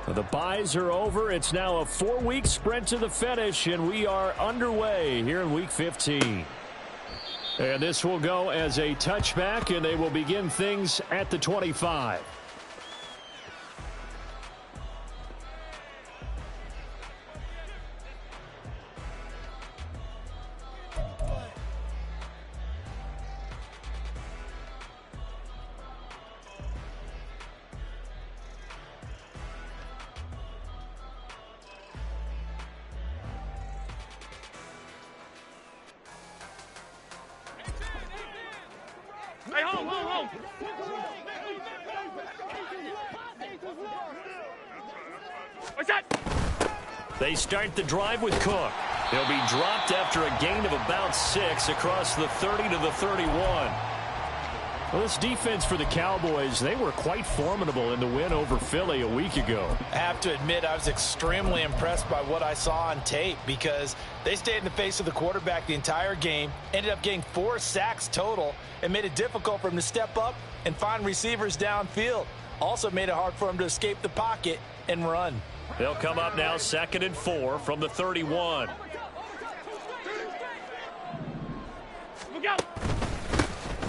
The byes are over. It's now a 4-week sprint to the finish, and we are underway here in Week 15. And this will go as a touchback, and they will begin things at the 25. Hey, hold. What's that? They start the drive with Cook. He'll be dropped after a gain of about 6 across the 30 to the 31. Well, this defense for the Cowboys, they were quite formidable in the win over Philly a week ago. I have to admit, I was extremely impressed by what I saw on tape because they stayed in the face of the quarterback the entire game, ended up getting 4 sacks total, and made it difficult for him to step up and find receivers downfield. Also made it hard for him to escape the pocket and run. They'll come up now 2nd and 4 from the 31. Look out!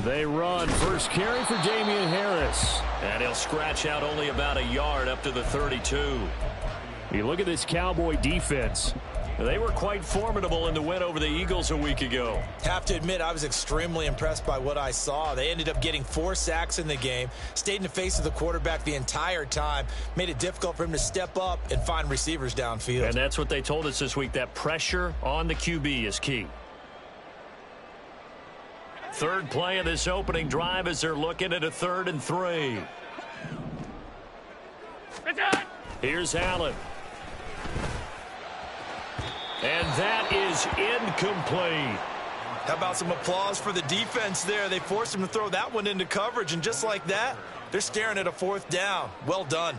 They run. First carry for Damian Harris. And he'll scratch out only about a yard up to the 32. You look at this Cowboy defense. They were quite formidable in the win over the Eagles a week ago. Have to admit, I was extremely impressed by what I saw. They ended up getting 4 sacks in the game, stayed in the face of the quarterback the entire time, made it difficult for him to step up and find receivers downfield. And that's what they told us this week, that pressure on the QB is key. Third play of this opening drive as they're looking at a 3rd and 3. Here's Allen. And that is incomplete. How about some applause for the defense there? They forced him to throw that one into coverage, and just like that, they're staring at a 4th down. Well done.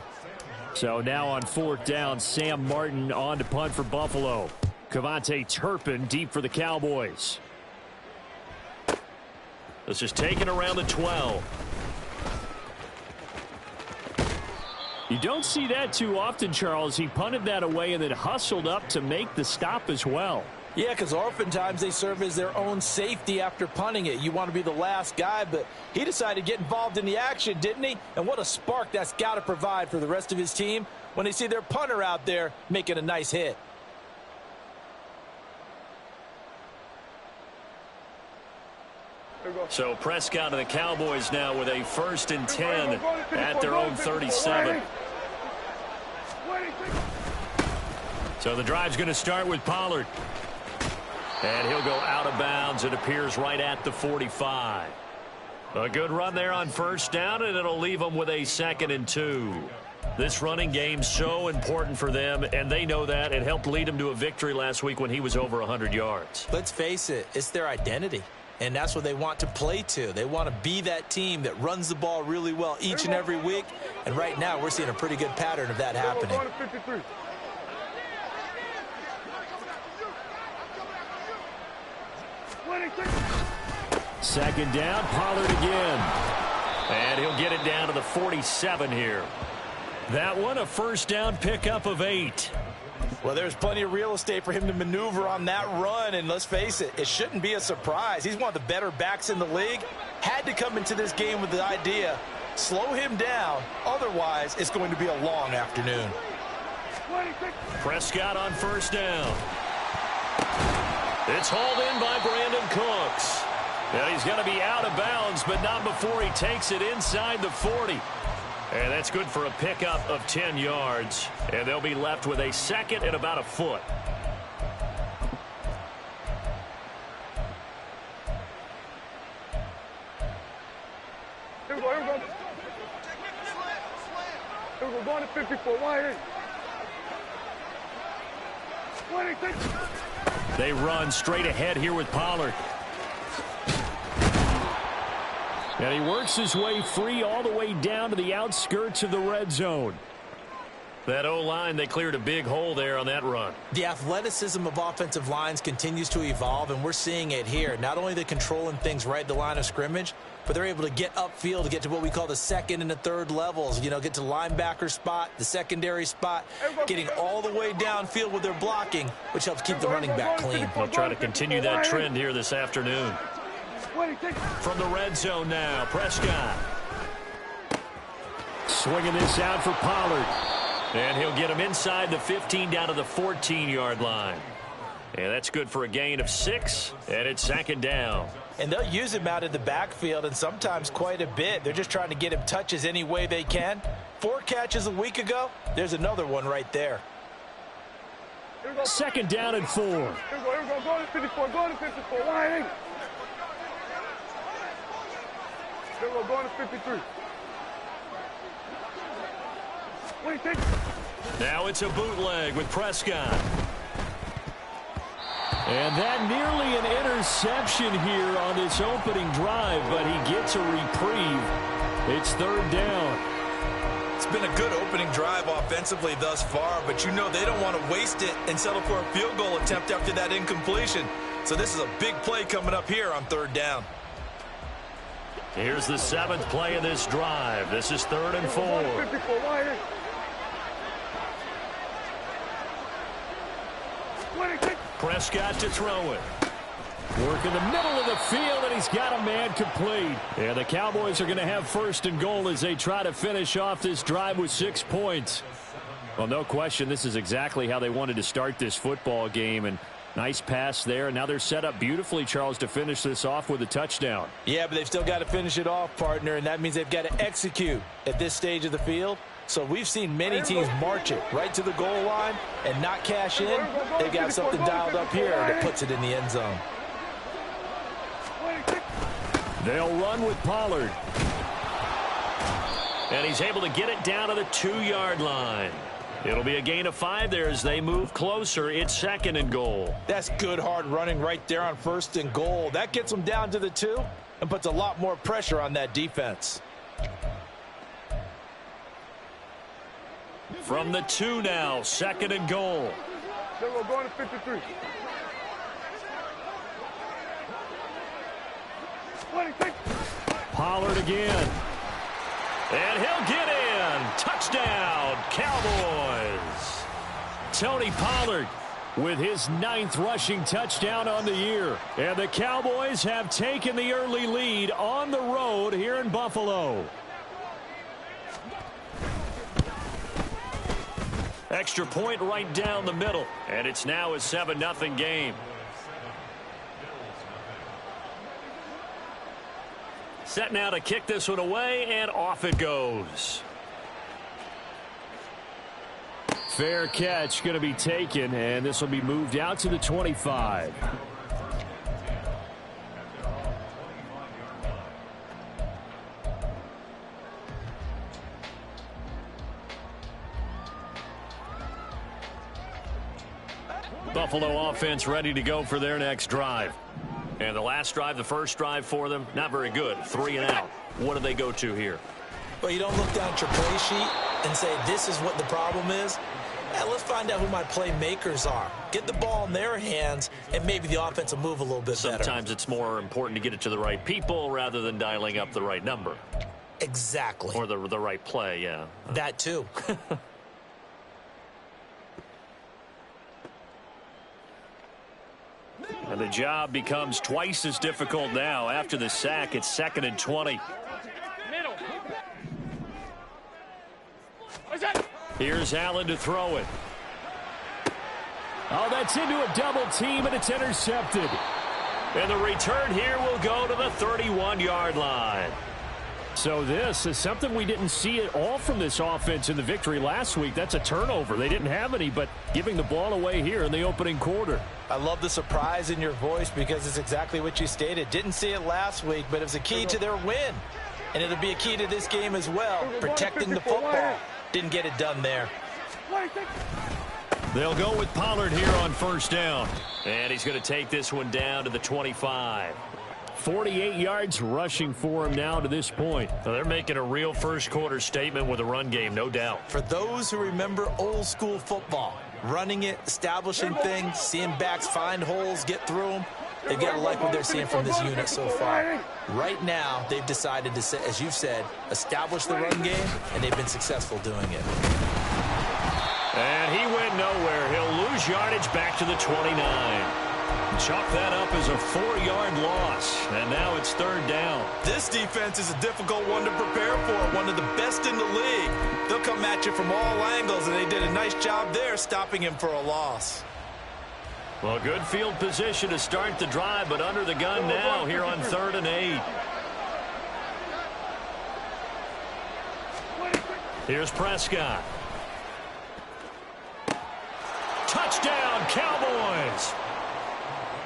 So now on 4th down, Sam Martin on to punt for Buffalo. Kevontae Turpin deep for the Cowboys. This is taken around the 12. You don't see that too often, Charles. He punted that away and then hustled up to make the stop as well. Yeah, because oftentimes they serve as their own safety after punting it. You want to be the last guy, but he decided to get involved in the action, didn't he? And what a spark that's got to provide for the rest of his team when they see their punter out there making a nice hit. So Prescott and the Cowboys now with a 1st and 10 at their own 37. So the drive's going to start with Pollard. And he'll go out of bounds. It appears right at the 45. A good run there on 1st down, and it'll leave them with a 2nd and 2. This running game's so important for them, and they know that. It helped lead them to a victory last week when he was over 100 yards. Let's face it, it's their identity. And that's what they want to play to. They want to be that team that runs the ball really well each and every week. And right now, we're seeing a pretty good pattern of that happening. Second down, Pollard again. And he'll get it down to the 47 here. That one, a 1st down pickup of 8. Well, there's plenty of real estate for him to maneuver on that run, and let's face it, it shouldn't be a surprise. He's one of the better backs in the league. Had to come into this game with the idea, slow him down, otherwise it's going to be a long afternoon. Prescott on 1st down. It's hauled in by Brandon Cooks. Now he's going to be out of bounds, but not before he takes it inside the 40. And that's good for a pickup of 10 yards. And they'll be left with a 2nd and about a foot. Here we go. Here we go. Going to 54. Wide. They run straight ahead here with Pollard. And he works his way free all the way down to the outskirts of the red zone. That O-line, they cleared a big hole there on that run. The athleticism of offensive lines continues to evolve, and we're seeing it here. Not only they're controlling things right at the line of scrimmage, but they're able to get upfield to get to what we call the second and the third levels. You know, get to linebacker spot, the secondary spot, getting all the way downfield with their blocking, which helps keep the running back clean. They'll try to continue that trend here this afternoon. From the red zone now, Prescott. Swinging this out for Pollard. And he'll get him inside the 15 down to the 14-yard line. And that's good for a gain of 6, and it's second down. And they'll use him out in the backfield, and sometimes quite a bit. They're just trying to get him touches any way they can. 4 catches a week ago. There's another one right there. Second down and 4. Here we go. Go to 54. Go to 54. Wide eight. Here we go. Go to 53. What do you think? Now it's a bootleg with Prescott. And that nearly an interception here on this opening drive, but he gets a reprieve. It's third down. It's been a good opening drive offensively thus far, but you know they don't want to waste it and settle for a field goal attempt after that incompletion. So this is a big play coming up here on third down. Here's the 7th play of this drive. This is 3rd and 4. 54. Wide eight. What do you think? Prescott to throw it. Work in the middle of the field, and he's got a man complete. And the Cowboys are going to have 1st and goal as they try to finish off this drive with 6 points. Well, no question, this is exactly how they wanted to start this football game. And nice pass there. Now they're set up beautifully, Charles, to finish this off with a touchdown. Yeah, but they've still got to finish it off, partner, and that means they've got to execute at this stage of the field. So we've seen many teams march it right to the goal line and not cash in. They've got something dialed up here that puts it in the end zone. They'll run with Pollard. And he's able to get it down to the 2-yard line. It'll be a gain of 5 there as they move closer. It's 2nd and goal. That's good hard running right there on 1st and goal. That gets them down to the 2 and puts a lot more pressure on that defense. From the 2 now, 2nd and goal. Here we go. Going to 53. What do you think? Pollard again. And he'll get in. Touchdown, Cowboys. Tony Pollard with his 9th rushing touchdown on the year. And the Cowboys have taken the early lead on the road here in Buffalo. Extra point right down the middle. And it's now a 7-0 game. Set now to kick this one away, and off it goes. Fair catch going to be taken, and this will be moved out to the 25. Buffalo offense ready to go for their next drive. And the last drive, the first drive for them, not very good. 3 and out. What do they go to here? Well, you don't look down at your play sheet and say, this is what the problem is. Let's find out who my playmakers are. Get the ball in their hands, and maybe the offense will move a little bit better. Sometimes it's more important to get it to the right people rather than dialing up the right number. Exactly. Or the right play, yeah. That too. And the job becomes twice as difficult now. After the sack, it's 2nd and 20. Middle. What's that? Here's Allen to throw it. Oh, that's into a double team, and it's intercepted. And the return here will go to the 31-yard line. So this is something we didn't see at all from this offense in the victory last week. That's a turnover. They didn't have any, but giving the ball away here in the opening quarter. I love the surprise in your voice because it's exactly what you stated. Didn't see it last week, but it was a key to their win. And it'll be a key to this game as well, protecting the football. Didn't get it done there. They'll go with Pollard here on 1st down. And he's going to take this one down to the 25. 48 yards rushing for him now to this point. Well, they're making a real first quarter statement with a run game, no doubt. For those who remember old school football, running it, establishing things, seeing backs find holes, get through them, they've got to like what they're seeing from this unit so far. Right now, they've decided to, as you've said, establish the run game, and they've been successful doing it. And he went nowhere. He'll lose yardage back to the 29. Chalk that up as a 4-yard loss, and now it's third down. This defense is a difficult one to prepare for, one of the best in the league. They'll come at you from all angles, and they did a nice job there stopping him for a loss. Well, good field position to start the drive, but under the gun now here on 3rd and 8. Here's Prescott. Touchdown, Cowboys!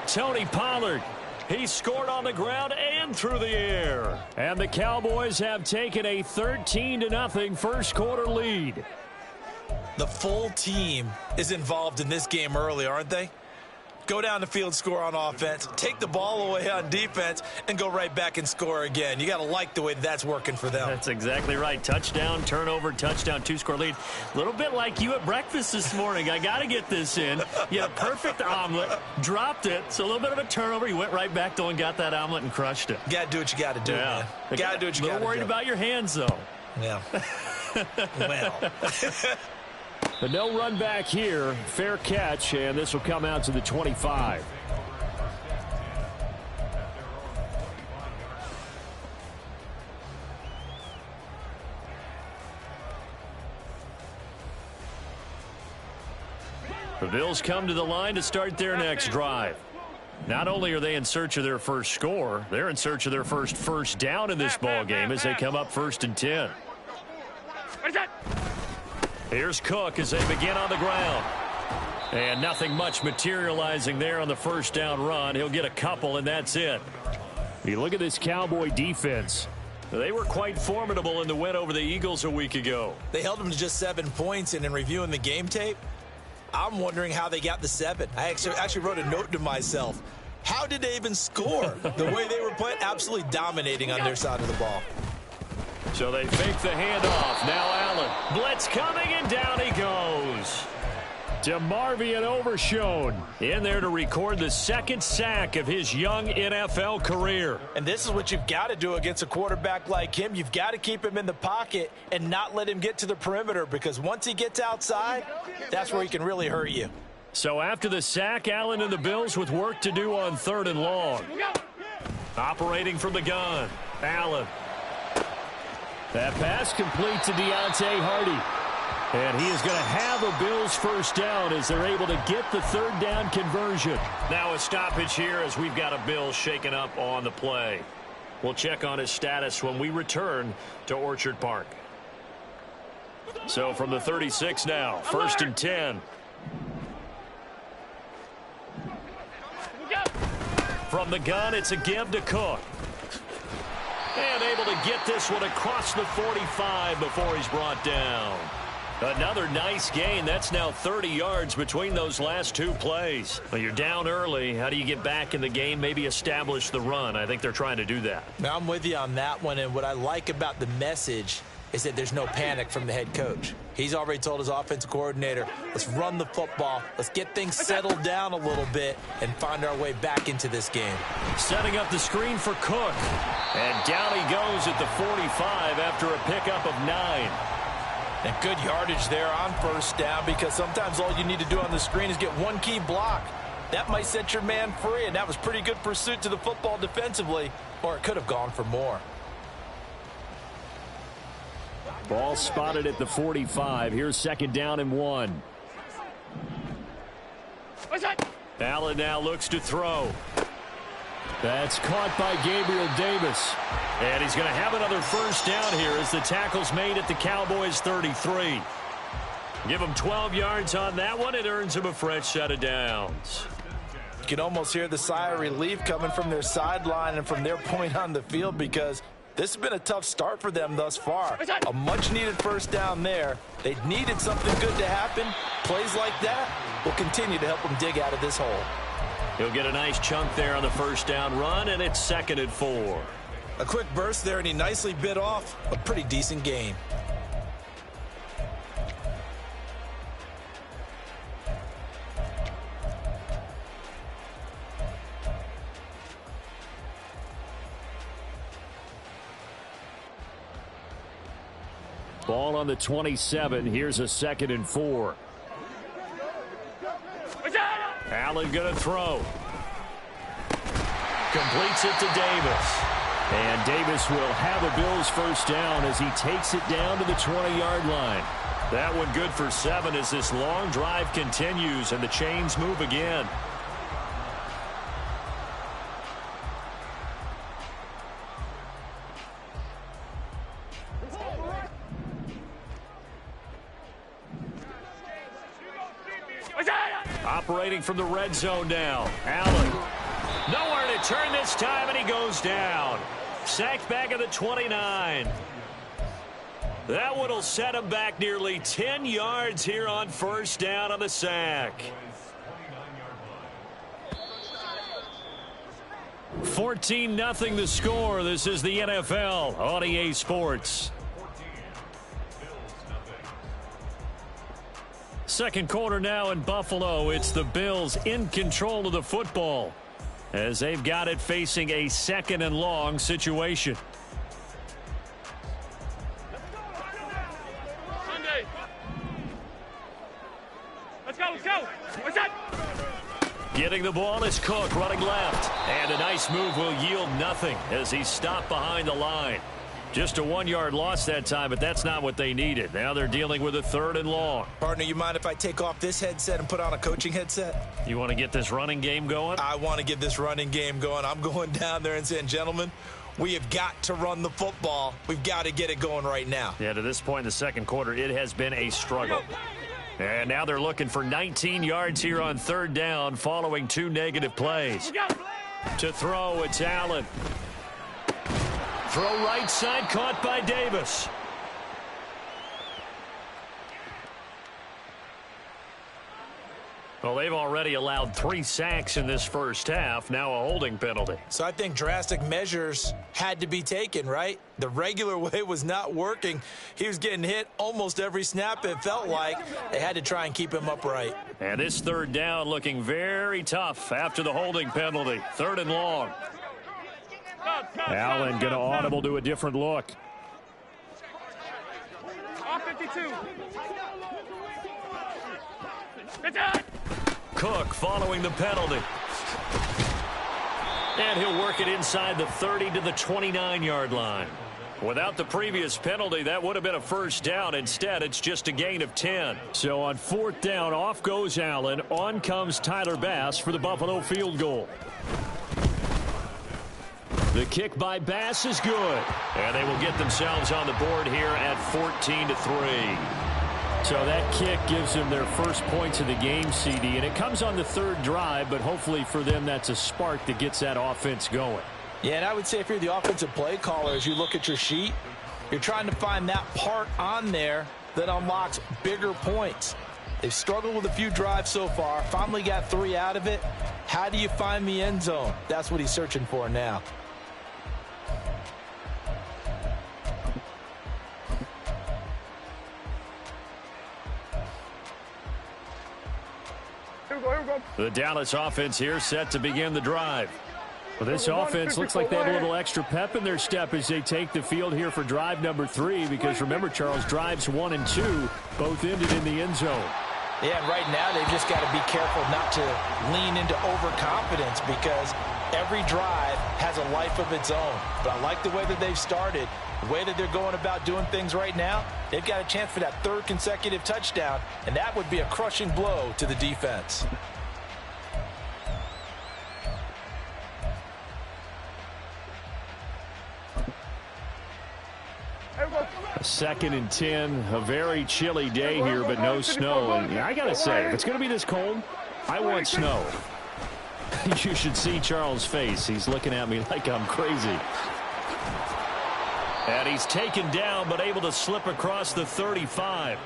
Tony Pollard, he scored on the ground and through the air. And the Cowboys have taken a 13-0 first quarter lead. The full team is involved in this game early, aren't they? Go down the field, score on offense, take the ball away on defense, and go right back and score again. You got to like the way that's working for them. That's exactly right. Touchdown, turnover, touchdown, 2-score lead. A little bit like you at breakfast this morning. I got to get this in. You had a perfect omelet, dropped it, so a little bit of a turnover. You went right back though and got that omelet and crushed it. You got to do what you got to do, man. You got to do what you got to do. A little worried about your hands, though. Yeah. Well. But no run back here. Fair catch, and this will come out to the 25. The Bills come to the line to start their next drive. Not only are they in search of their first score, they're in search of their first down in this ball game as they come up 1st and 10. Here's Cook as they begin on the ground. And nothing much materializing there on the first down run. He'll get a couple, and that's it. You look at this Cowboy defense. They were quite formidable in the win over the Eagles a week ago. They held them to just 7 points, and in reviewing the game tape, I'm wondering how they got the 7. I actually wrote a note to myself. How did they even score? The way they were playing, absolutely dominating on their side of the ball. So they fake the handoff. Now Allen. Blitz coming, and down he goes. DeMarvion Overshown in there to record the second sack of his young NFL career. And this is what you've got to do against a quarterback like him. You've got to keep him in the pocket and not let him get to the perimeter, because once he gets outside, that's where he can really hurt you. So after the sack, Allen and the Bills with work to do on 3rd and long. Operating from the gun, Allen. That pass complete to Deontay Hardy. And he is going to have a Bills first down as they're able to get the 3rd down conversion. Now a stoppage here as we've got a Bills shaken up on the play. We'll check on his status when we return to Orchard Park. So from the 36 now, 1st and 10. From the gun, it's a give to Cook. And able to get this one across the 45 before he's brought down. Another nice gain. That's now 30 yards between those last 2 plays. Well, you're down early. How do you get back in the game? Maybe establish the run. I think they're trying to do that. Now, I'm with you on that one, and what I like about the message is that there's no panic from the head coach. He's already told his offensive coordinator, let's run the football, let's get things settled down a little bit and find our way back into this game. Setting up the screen for Cook. And down he goes at the 45 after a pickup of 9. And good yardage there on first down, because sometimes all you need to do on the screen is get one key block. That might set your man free, and that was pretty good pursuit to the football defensively, or it could have gone for more. Ball spotted at the 45. Here's 2nd down and 1. Allen now looks to throw. That's caught by Gabriel Davis. And he's going to have another first down here as the tackle's made at the Cowboys 33. Give him 12 yards on that one. It earns him a fresh set of downs. You can almost hear the sigh of relief coming from their sideline and from their point on the field, because this has been a tough start for them thus far. A much-needed first down there. They needed something good to happen. Plays like that will continue to help them dig out of this hole. He'll get a nice chunk there on the first down run, and it's 2nd and 4. A quick burst there, and he nicely bit off a pretty decent gain. Ball on the 27. Here's a 2nd and 4. Allen going to throw. Completes it to Davis. And Davis will have a Bills first down as he takes it down to the 20-yard line. That one good for 7 as this long drive continues and the chains move again. Operating from the red zone now. Allen. Nowhere to turn this time, and he goes down. Sacked back at the 29. That one will set him back nearly 10 yards here on first down on the sack. 14-0 the score. This is the NFL on EA Sports. Second quarter now in Buffalo. It's the Bills in control of the football as they've got it facing a 2nd and long situation. Sunday. Let's go, let's go. What's that? Getting the ball is Cook running left. And a nice move will yield nothing as he's stopped behind the line. Just a 1-yard loss that time, but that's not what they needed. Now they're dealing with a 3rd and long. Partner, you mind if I take off this headset and put on a coaching headset? You want to get this running game going? I want to get this running game going. I'm going down there and saying, gentlemen, we have got to run the football. We've got to get it going right now. Yeah, to this point in the second quarter, it has been a struggle. And now they're looking for 19 yards here on 3rd down following 2 negative plays. To throw, it's Allen. Throw right side, caught by Davis. Well, they've already allowed 3 sacks in this first half. Now a holding penalty. So I think drastic measures had to be taken, right? The regular way was not working. He was getting hit almost every snap, it felt like. They had to try and keep him upright. And this 3rd down looking very tough after the holding penalty. 3rd and long. Allen going to audible to a different look. R52. Cook following the penalty. And he'll work it inside the 30 to the 29-yard line. Without the previous penalty, that would have been a first down. Instead, it's just a gain of 10. So on 4th down, off goes Allen. On comes Tyler Bass for the Buffalo field goal. The kick by Bass is good. And they will get themselves on the board here at 14-3. So that kick gives them their first points of the game, CD, and it comes on the 3rd drive, but hopefully for them that's a spark that gets that offense going. Yeah, and I would say if you're the offensive play caller, as you look at your sheet, you're trying to find that part on there that unlocks bigger points. They've struggled with a few drives so far, finally got 3 out of it. How do you find the end zone? That's what he's searching for now. The Dallas offense here set to begin the drive. Well, this offense looks like they have a little extra pep in their step as they take the field here for drive number 3, because remember, Charles, drives 1 and 2 both ended in the end zone. Yeah, and right now they've just got to be careful not to lean into overconfidence, because every drive has a life of its own. But I like the way that they've started, the way that they're going about doing things right now. They've got a chance for that 3rd consecutive touchdown, and that would be a crushing blow to the defense. A 2nd and 10, a very chilly day here, but no snow. And I got to say, if it's going to be this cold, I want snow. You should see Charles' face. He's looking at me like I'm crazy. And he's taken down, but able to slip across the 35.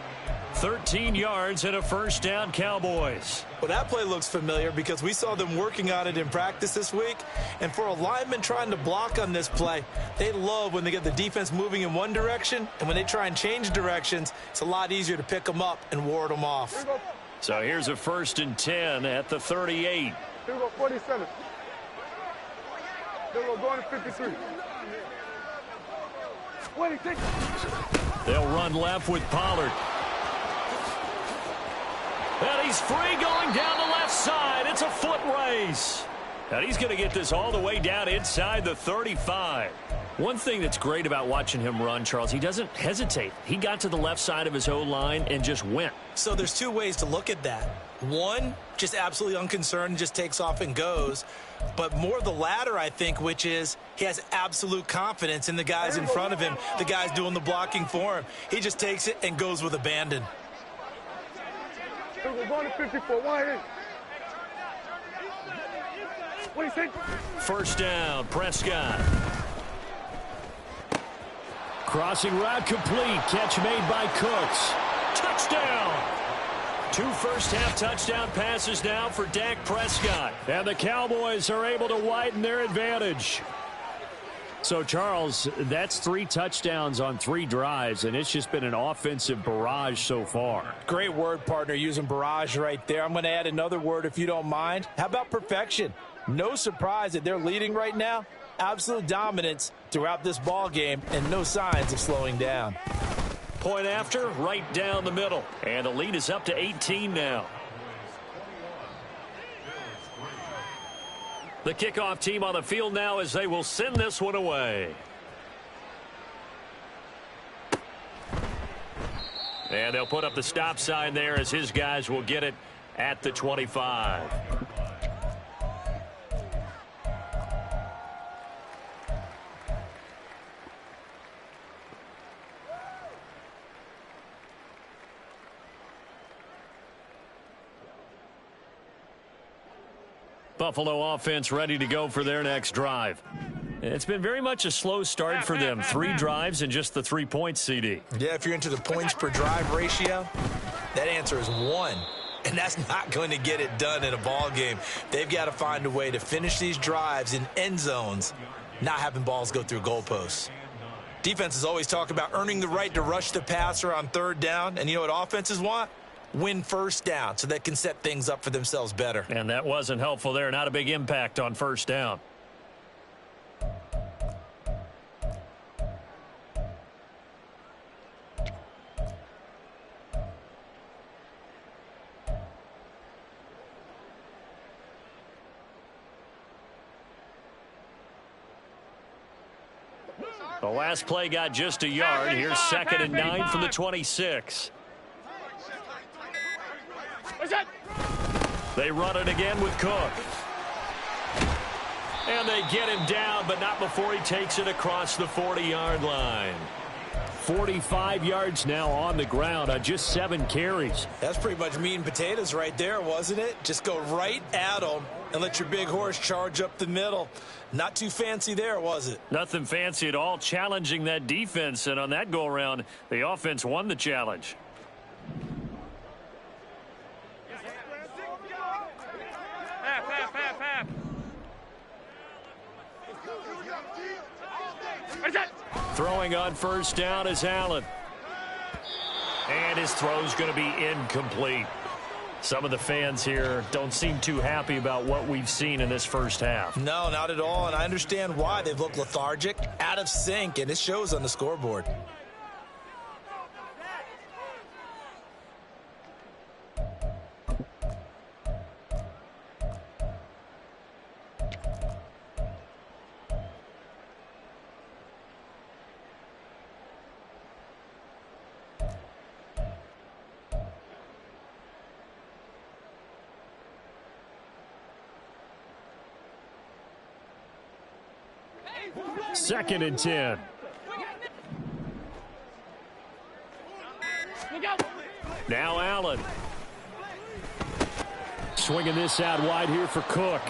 13 yards and a first down, Cowboys. Well, that play looks familiar because we saw them working on it in practice this week. And for a lineman trying to block on this play, they love when they get the defense moving in one direction. And when they try and change directions, it's a lot easier to pick them up and ward them off. So here's a 1st and 10 at the 38. Here we go, 47. Here we go, going to 53. 26. They'll run left with Pollard. And he's free going down the left side. It's a foot race. And he's going to get this all the way down inside the 35. One thing that's great about watching him run, Charles, he doesn't hesitate. He got to the left side of his O-line and just went. So there's two ways to look at that. One, just absolutely unconcerned, just takes off and goes. But more the latter, I think, which is he has absolute confidence in the guys in front of him, the guys doing the blocking for him. He just takes it and goes with abandon. Here we go, going to 54. 188. 26. First down, Prescott. Crossing route complete. Catch made by Cooks. Touchdown! 2 first-half touchdown passes now for Dak Prescott. And the Cowboys are able to widen their advantage. So, Charles, that's 3 touchdowns on 3 drives, and it's just been an offensive barrage so far. Great word, partner, using barrage right there. I'm going to add another word if you don't mind. How about perfection? No surprise that they're leading right now. Absolute dominance throughout this ball game and no signs of slowing down. Point after, right down the middle. And the lead is up to 18 now. The kickoff team on the field now as they will send this one away. And they'll put up the stop sign there as his guys will get it at the 25. Buffalo offense ready to go for their next drive. It's been very much a slow start for them. 3 drives and just the 3 points, CD. Yeah, if you're into the points per drive ratio, that answer is 1. And that's not going to get it done in a ball game. They've got to find a way to finish these drives in end zones, not having balls go through goalposts. Defenses always talk about earning the right to rush the passer on 3rd down. And you know what offenses want? Win first down so they can set things up for themselves better. And that wasn't helpful there. Not a big impact on first down. The last play got just a yard. Here's 2nd and 9 from the 26. They run it again with Cook. And they get him down, but not before he takes it across the 40-yard line. 45 yards now on the ground on just 7 carries. That's pretty much meat and potatoes right there, wasn't it? Just go right at them and let your big horse charge up the middle. Not too fancy there, was it? Nothing fancy at all, challenging that defense. And on that go-around, the offense won the challenge. Throwing on first down is Allen. And his throw's going to be incomplete. Some of the fans here don't seem too happy about what we've seen in this first half. No, not at all, and I understand why. They've looked lethargic, out of sync, and it shows on the scoreboard. Second and 10. Now Allen. Swinging this out wide here for Cook.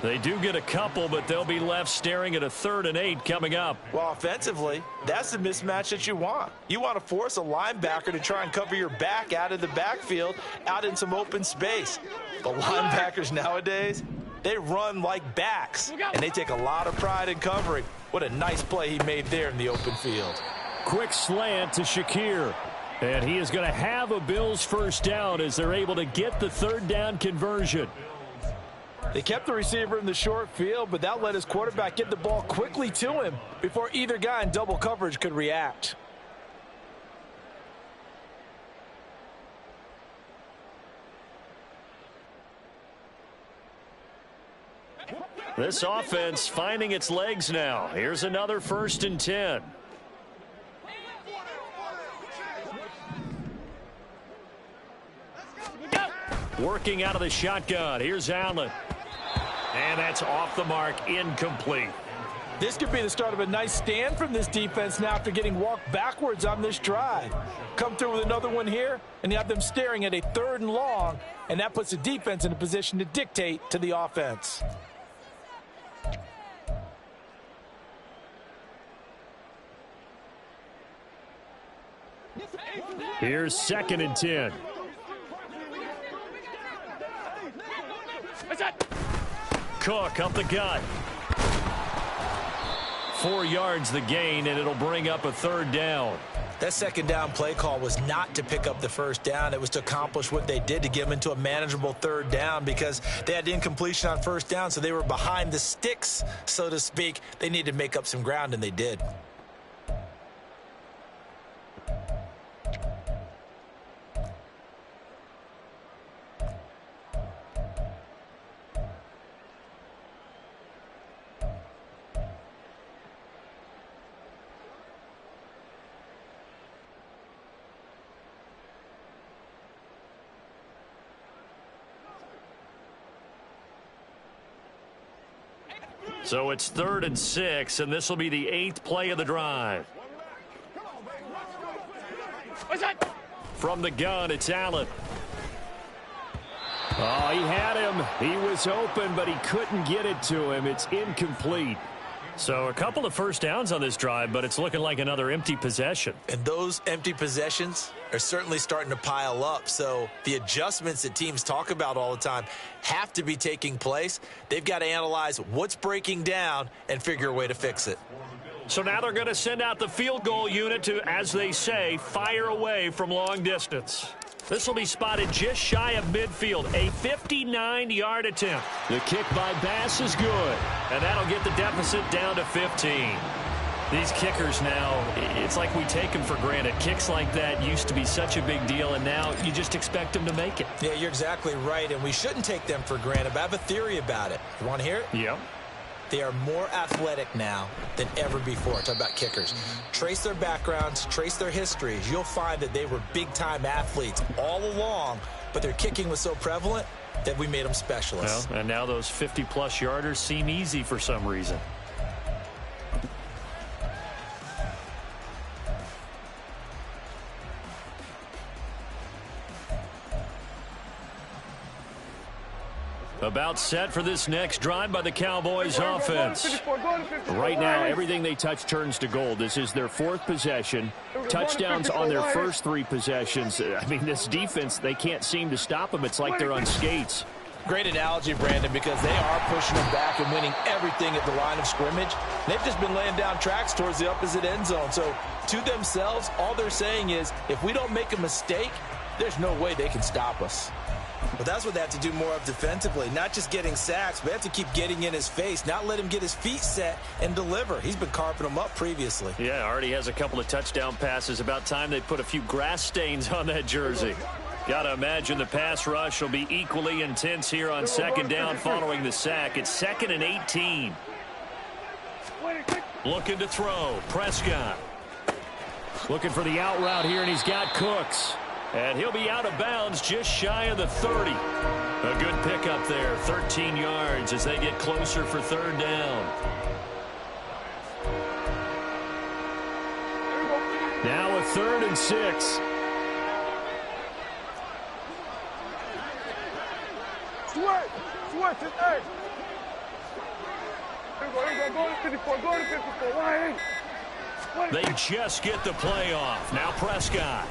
They do get a couple, but they'll be left staring at a 3rd and 8 coming up. Well, offensively, that's the mismatch that you want. You want to force a linebacker to try and cover your back out of the backfield, out in some open space. The linebackers nowadays, they run like backs, and they take a lot of pride in covering. What a nice play he made there in the open field. Quick slant to Shakir. And he is going to have a Bills first down as they're able to get the 3rd down conversion. They kept the receiver in the short field, but that let his quarterback get the ball quickly to him before either guy in double coverage could react. This offense finding its legs now. Here's another 1st and 10. Working out of the shotgun. Here's Allen. And that's off the mark, incomplete. This could be the start of a nice stand from this defense now after getting walked backwards on this drive. Come through with another one here, and you have them staring at a 3rd and long, and that puts the defense in a position to dictate to the offense. Here's 2nd and 10. Cook up the gut. 4 yards the gain, and it'll bring up a 3rd down. That 2nd down play call was not to pick up the 1st down. It was to accomplish what they did to get them into a manageable 3rd down because they had incompletion on 1st down, so they were behind the sticks, so to speak. They needed to make up some ground, and they did. So it's 3rd and 6, and this will be the 8th play of the drive. From the gun, it's Allen. Oh, he had him. He was open, but he couldn't get it to him. It's incomplete. So a couple of 1st downs on this drive, but it's looking like another empty possession. And those empty possessions are certainly starting to pile up. So the adjustments that teams talk about all the time have to be taking place. They've got to analyze what's breaking down and figure a way to fix it. So now they're going to send out the field goal unit to, as they say, fire away from long distance. This will be spotted just shy of midfield, a 59-yard attempt. The kick by Bass is good, and that'll get the deficit down to 15. These kickers now, it's like we take them for granted. Kicks like that used to be such a big deal, and now you just expect them to make it. Yeah, you're exactly right, and we shouldn't take them for granted, but I have a theory about it. You want to hear it? Yep. They are more athletic now than ever before. Talk about kickers. Trace their backgrounds, trace their histories. You'll find that they were big-time athletes all along, but their kicking was so prevalent that we made them specialists. Well, and now those 50-plus yarders seem easy for some reason. About set for this next drive by the Cowboys offense. Right now, everything they touch turns to gold. This is their 4th possession. Touchdowns on their first 3 possessions. I mean, this defense, they can't seem to stop them. It's like they're on skates. Great analogy, Brandon, because they are pushing them back and winning everything at the line of scrimmage. They've just been laying down tracks towards the opposite end zone. So to themselves, all they're saying is, if we don't make a mistake, there's no way they can stop us. Well, that's what they have to do more of defensively, not just getting sacks, but they have to keep getting in his face, not let him get his feet set and deliver. He's been carping them up previously. Yeah, already has a couple of touchdown passes. About time they put a few grass stains on that jersey. Got to imagine the pass rush will be equally intense here on 2nd down following the sack. It's 2nd and 18. Looking to throw. Prescott. Looking for the out route here, and he's got Cooks. And he'll be out of bounds just shy of the 30. A good pickup there, 13 yards as they get closer for 3rd down. Now a 3rd and 6. Here we go. Go to 54. Go to 54. Why ain't? They just get the play off. Now Prescott.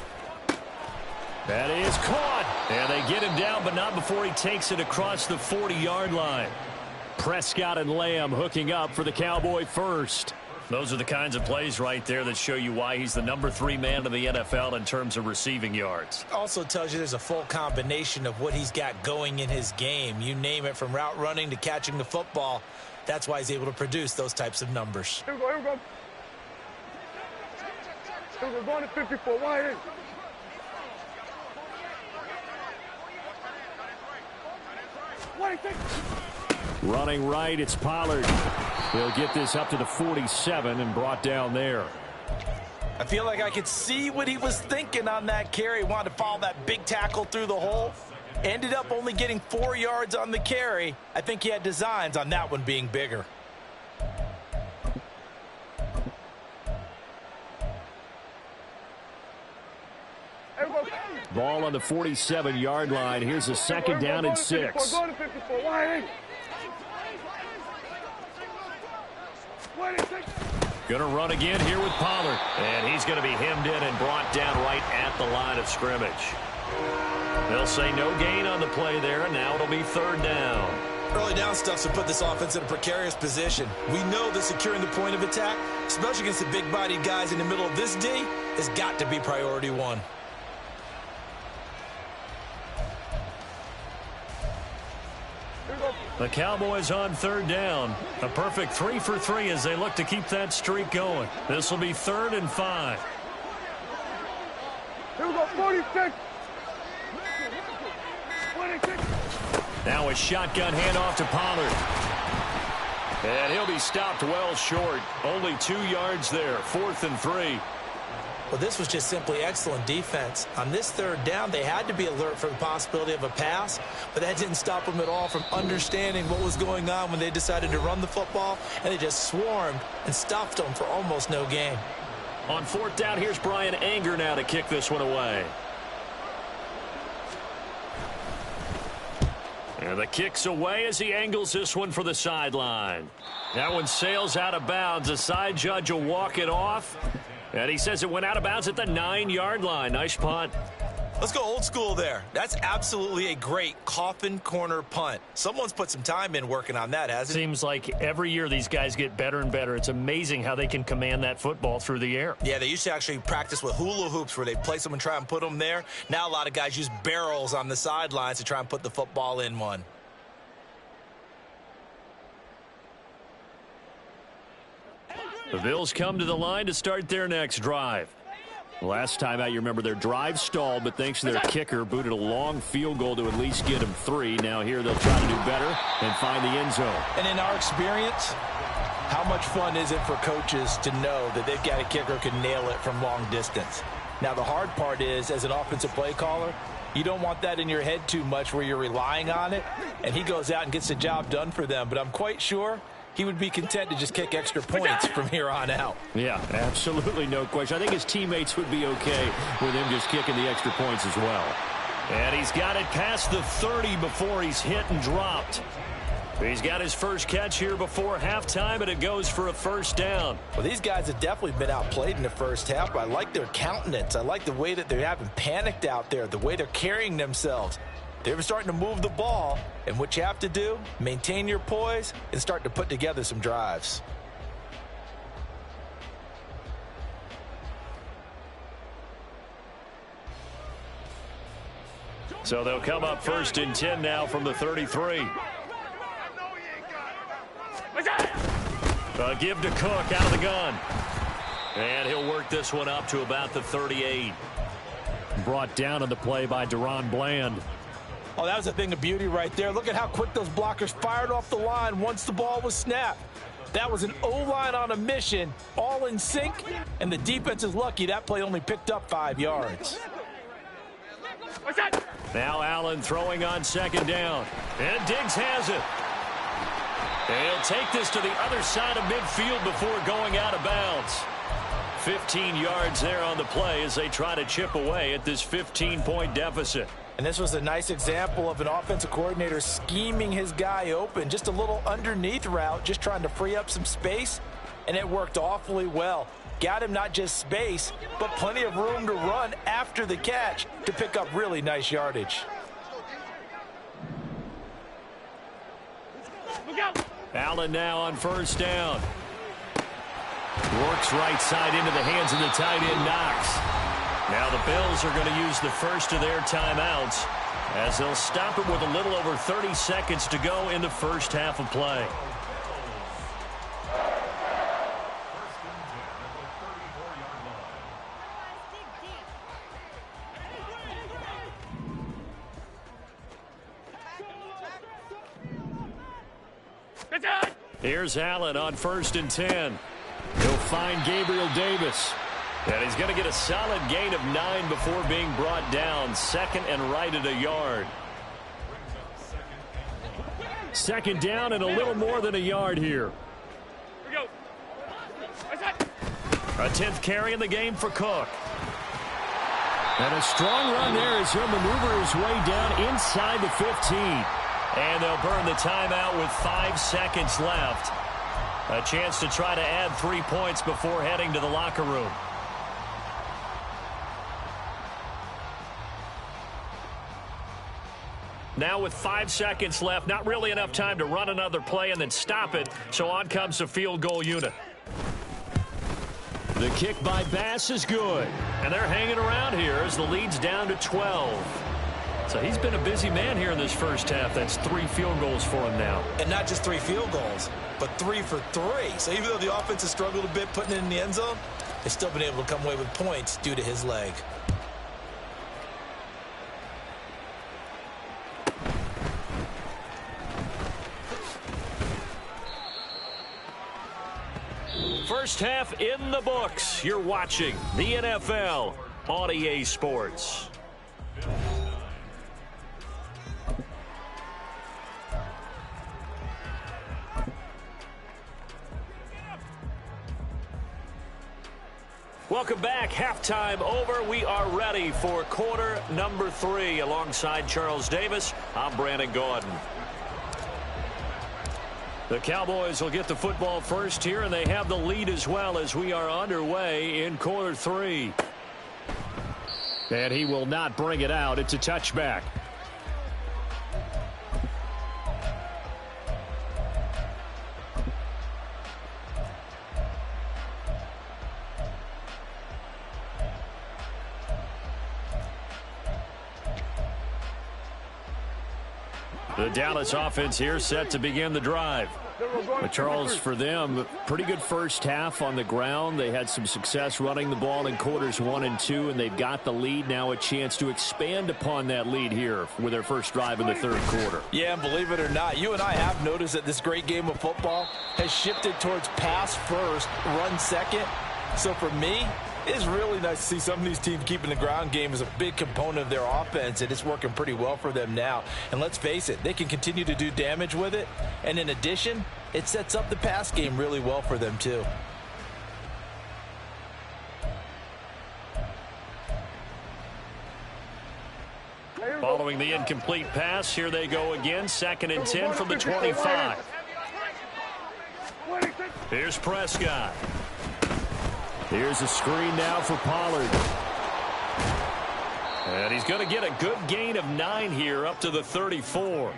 That is caught. And they get him down, but not before he takes it across the 40-yard line. Prescott and Lamb hooking up for the Cowboy first. Those are the kinds of plays right there that show you why he's the number 3 man in the NFL in terms of receiving yards. Also tells you there's a full combination of what he's got going in his game. You name it, from route running to catching the football. That's why he's able to produce those types of numbers. Here we go. Here we go. Here we go. Going to 54. Why ain't? What do you think? Running right, it's Pollard. He'll get this up to the 47 and brought down there. I feel like I could see what he was thinking on that carry. Wanted to follow that big tackle through the hole. Ended up only getting 4 yards on the carry. I think he had designs on that one being bigger. Ball on the 47-yard line. Here's a second down and 6. Go to 54. Why ain't? What do you think? Going to run again here with Pollard. And he's going to be hemmed in and brought down right at the line of scrimmage. They'll say no gain on the play there, and now it'll be 3rd down. Early down stuff to put this offense in a precarious position. We know that securing the point of attack, especially against the big-bodied guys in the middle of this D, has got to be priority 1. The Cowboys on 3rd down. A perfect 3 for 3 as they look to keep that streak going. This will be 3rd and 5. Here we go. 46. 26. Now a shotgun handoff to Pollard. And he'll be stopped well short. Only 2 yards there. 4th and 3. Well, this was just simply excellent defense. On this 3rd down, they had to be alert for the possibility of a pass, but that didn't stop them at all from understanding what was going on when they decided to run the football, and they just swarmed and stuffed them for almost no gain. On 4th down, here's Brian Anger now to kick this one away. And the kick's away as he angles this one for the sideline. That one sails out of bounds. The side judge will walk it off. And he says it went out of bounds at the 9-yard line. Nice punt. Let's go old school there. That's absolutely a great coffin corner punt. Someone's put some time in working on that, hasn't it? Seems like every year these guys get better and better. It's amazing how they can command that football through the air. Yeah, they used to actually practice with hula hoops where they place them and try and put them there. Now a lot of guys use barrels on the sidelines to try and put the football in one. The Bills come to the line to start their next drive. Last time out, you remember their drive stalled, but thanks to their kicker, booted a long field goal to at least get them 3. Now here they'll try to do better and find the end zone. And in our experience, how much fun is it for coaches to know that they've got a kicker who can nail it from long distance? Now the hard part is, as an offensive play caller, you don't want that in your head too much where you're relying on it, and he goes out and gets the job done for them. But I'm quite sure he would be content to just kick extra points from here on out. Yeah, absolutely no question. I think his teammates would be okay with him just kicking the extra points as well. And he's got it past the 30 before he's hit and dropped. He's got his first catch here before halftime, and it goes for a 1st down. Well, these guys have definitely been outplayed in the first half, but I like their countenance. I like the way that they haven't panicked out there, the way they're carrying themselves. They're starting to move the ball, and what you have to do, maintain your poise and start to put together some drives. So they'll come up 1st and 10 now from the 33. Give to Cook out of the gun. And he'll work this one up to about the 38. Brought down on the play by Deron Bland. Oh, that was a thing of beauty right there. Look at how quick those blockers fired off the line once the ball was snapped. That was an O-line on a mission, all in sync, and the defense is lucky that play only picked up 5 yards. Now Allen throwing on 2nd down. And Diggs has it. And he'll take this to the other side of midfield before going out of bounds. 15 yards there on the play as they try to chip away at this 15-point deficit. And this was a nice example of an offensive coordinator scheming his guy open. Just a little underneath route, just trying to free up some space, and it worked awfully well. Got him not just space, but plenty of room to run after the catch to pick up really nice yardage. Allen now on first down. Works right side into the hands of the tight end, Knox. Now the Bills are going to use the first of their timeouts as they'll stop it with a little over 30 seconds to go in the first half of play. Here's Allen on first and 10. He'll find Gabriel Davis. And he's going to get a solid gain of 9 before being brought down. Second and right at a yard. Second down and a little more than a yard here. A 10th carry in the game for Cook. And a strong run there as he'll maneuver his way down inside the 15. And they'll burn the timeout with 5 seconds left. A chance to try to add 3 points before heading to the locker room. Now with 5 seconds left, not really enough time to run another play and then stop it. So on comes the field goal unit. The kick by Bass is good. And they're hanging around here as the lead's down to 12. So he's been a busy man here in this first half. That's 3 field goals for him now. And not just 3 field goals, but 3 for 3. So even though the offense has struggled a bit putting it in the end zone, they've still been able to come away with points due to his leg. First half in the books. You're watching the NFL on EA Sports. Welcome back. Halftime over. We are ready for quarter number 3. Alongside Charles Davis, I'm Brandon Gordon. The Cowboys will get the football first here, and they have the lead as well as we are underway in quarter 3. And he will not bring it out. It's a touchback. The Dallas offense here set to begin the drive. But Charles, for them, pretty good first half on the ground. They had some success running the ball in quarters 1 and 2, and they've got the lead. Now a chance to expand upon that lead here with their first drive in the third quarter. Yeah, and believe it or not, you and I have noticed that this great game of football has shifted towards pass first, run second. So for me, it's really nice to see some of these teams keeping the ground game as a big component of their offense, and it's working pretty well for them now. And let's face it, they can continue to do damage with it. And in addition, it sets up the pass game really well for them too. Following the incomplete pass, here they go again. 2nd and 10 from the 25. Here's Prescott. Here's a screen now for Pollard. And he's going to get a good gain of 9 here up to the 34.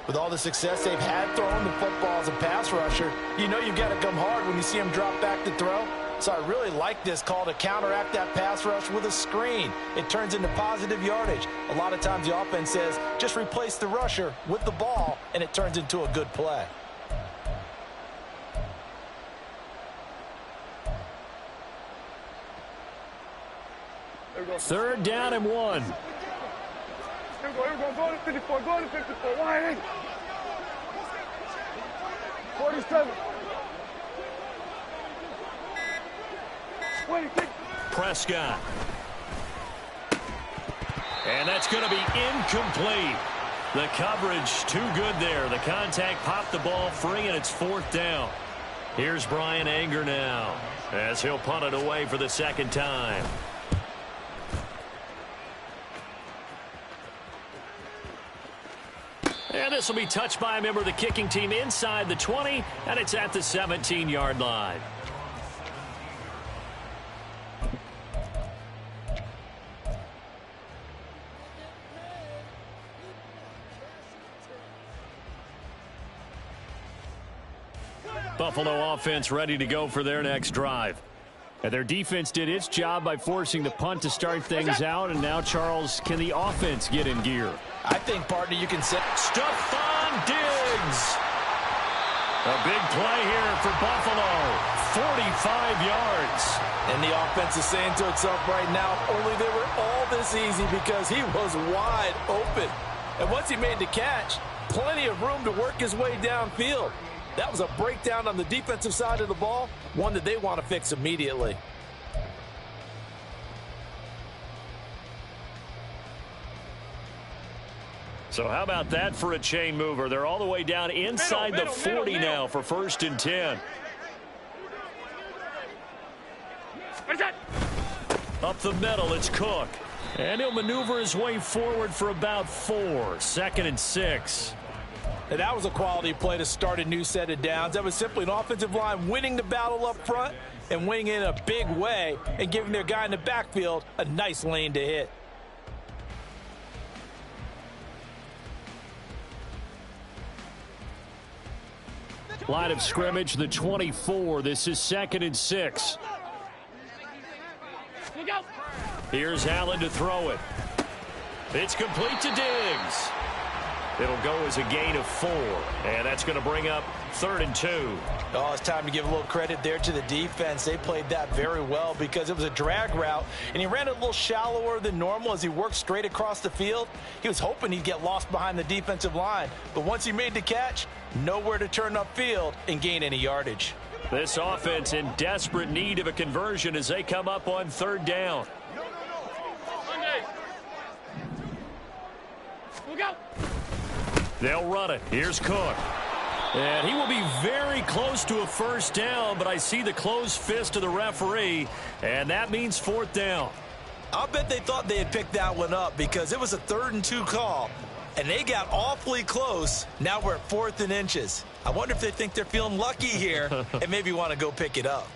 With all the success they've had throwing the football as a pass rusher, you know you've got to come hard when you see him drop back to throw. So I really like this call to counteract that pass rush with a screen. It turns into positive yardage. A lot of times the offense says, just replace the rusher with the ball, and it turns into a good play. Third down and 1. Here we go, go to 54, go to 54, wide in. 47. 26. Prescott. And that's going to be incomplete. The coverage too good there. The contact popped the ball free, and it's 4th down. Here's Brian Anger now as he'll punt it away for the second time. And this will be touched by a member of the kicking team inside the 20, and it's at the 17-yard line. Buffalo offense ready to go for their next drive. And their defense did its job by forcing the punt to start things out. And now, Charles, can the offense get in gear? I think, partner, you can say Stephon Diggs. A big play here for Buffalo. 45 yards. And the offense is saying to itself right now, only they were all this easy because he was wide open. And once he made the catch, plenty of room to work his way downfield. That was a breakdown on the defensive side of the ball, one that they want to fix immediately. So how about that for a chain mover? They're all the way down inside the 40 now for 1st and 10. Up the middle, it's Cook. And he'll maneuver his way forward for about 4. 2nd and 6. And that was a quality play to start a new set of downs. That was simply an offensive line winning the battle up front and winning in a big way and giving their guy in the backfield a nice lane to hit. Line of scrimmage, the 24. This is 2nd and 6. Here's Allen to throw it. It's complete to Diggs. It'll go as a gain of 4, and that's going to bring up 3rd and 2. Oh, it's time to give a little credit there to the defense. They played that very well because it was a drag route, and he ran it a little shallower than normal as he worked straight across the field. He was hoping he'd get lost behind the defensive line, but once he made the catch, nowhere to turn upfield and gain any yardage. This offense in desperate need of a conversion as they come up on 3rd down. They'll run it. Here's Cook. And he will be very close to a 1st down, but I see the closed fist of the referee, and that means 4th down. I'll bet they thought they had picked that one up because it was a 3rd and 2 call, and they got awfully close. Now we're at 4th and inches. I wonder if they think they're feeling lucky here and maybe want to go pick it up.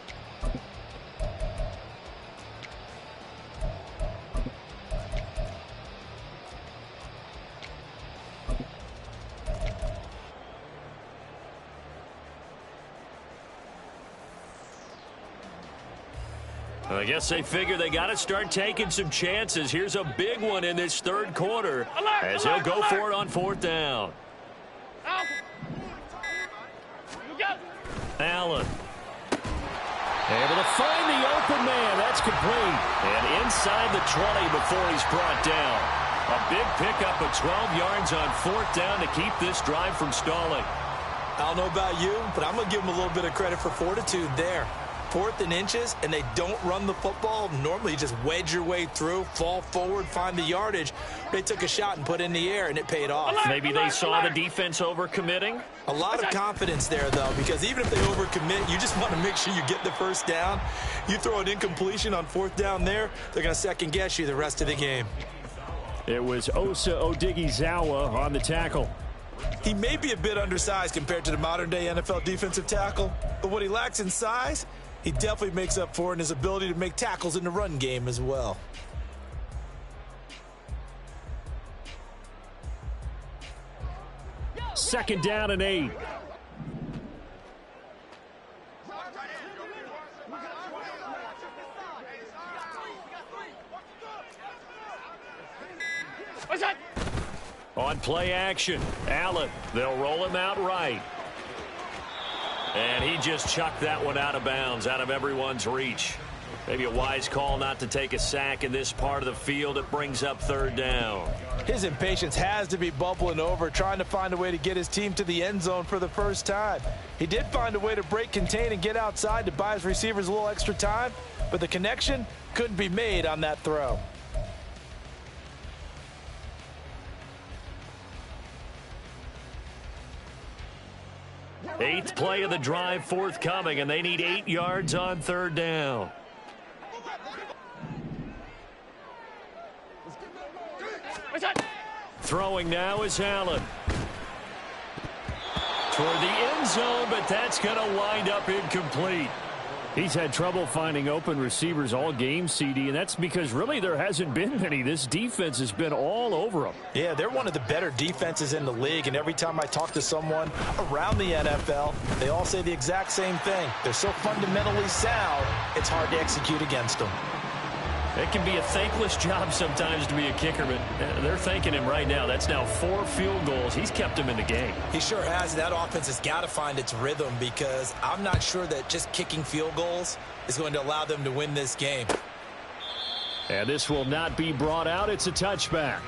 I guess they figure they got to start taking some chances. Here's a big one in this 3rd quarter as he'll go for it on 4th down. Allen. Able to find the open man. That's complete. And inside the 20 before he's brought down. A big pickup of 12 yards on 4th down to keep this drive from stalling. I don't know about you, but I'm going to give them a little bit of credit for fortitude there. 4th and inches, and they don't run the football. Normally, you just wedge your way through, fall forward, find the yardage. They took a shot and put it in the air, and it paid off. Maybe they saw the defense overcommitting. A lot of confidence there, though, because even if they overcommit, you just want to make sure you get the 1st down. You throw an incompletion on 4th down there, they're going to second-guess you the rest of the game. It was Osa Odighizuwa on the tackle. He may be a bit undersized compared to the modern-day NFL defensive tackle, but what he lacks in size, he definitely makes up for in his ability to make tackles in the run game as well. Second down and 8. On play action, Allen. They'll roll him out right. And he just chucked that one out of bounds, out of everyone's reach. Maybe a wise call not to take a sack in this part of the field. It brings up 3rd down. His impatience has to be bubbling over, trying to find a way to get his team to the end zone for the first time. He did find a way to break contain and get outside to buy his receivers a little extra time, but the connection couldn't be made on that throw. 8th play of the drive forthcoming, and they need 8 yards on 3rd down. Throwing now is Allen. Toward the end zone, but that's going to wind up incomplete. He's had trouble finding open receivers all game, CD, and that's because really there hasn't been many. This defense has been all over them. Yeah, they're one of the better defenses in the league, and every time I talk to someone around the NFL, they all say the exact same thing. They're so fundamentally sound, it's hard to execute against them. It can be a thankless job sometimes to be a kicker, but they're thanking him right now. That's now 4 field goals. He's kept him in the game. He sure has. That offense has got to find its rhythm, because I'm not sure that just kicking field goals is going to allow them to win this game. And this will not be brought out. It's a touchback.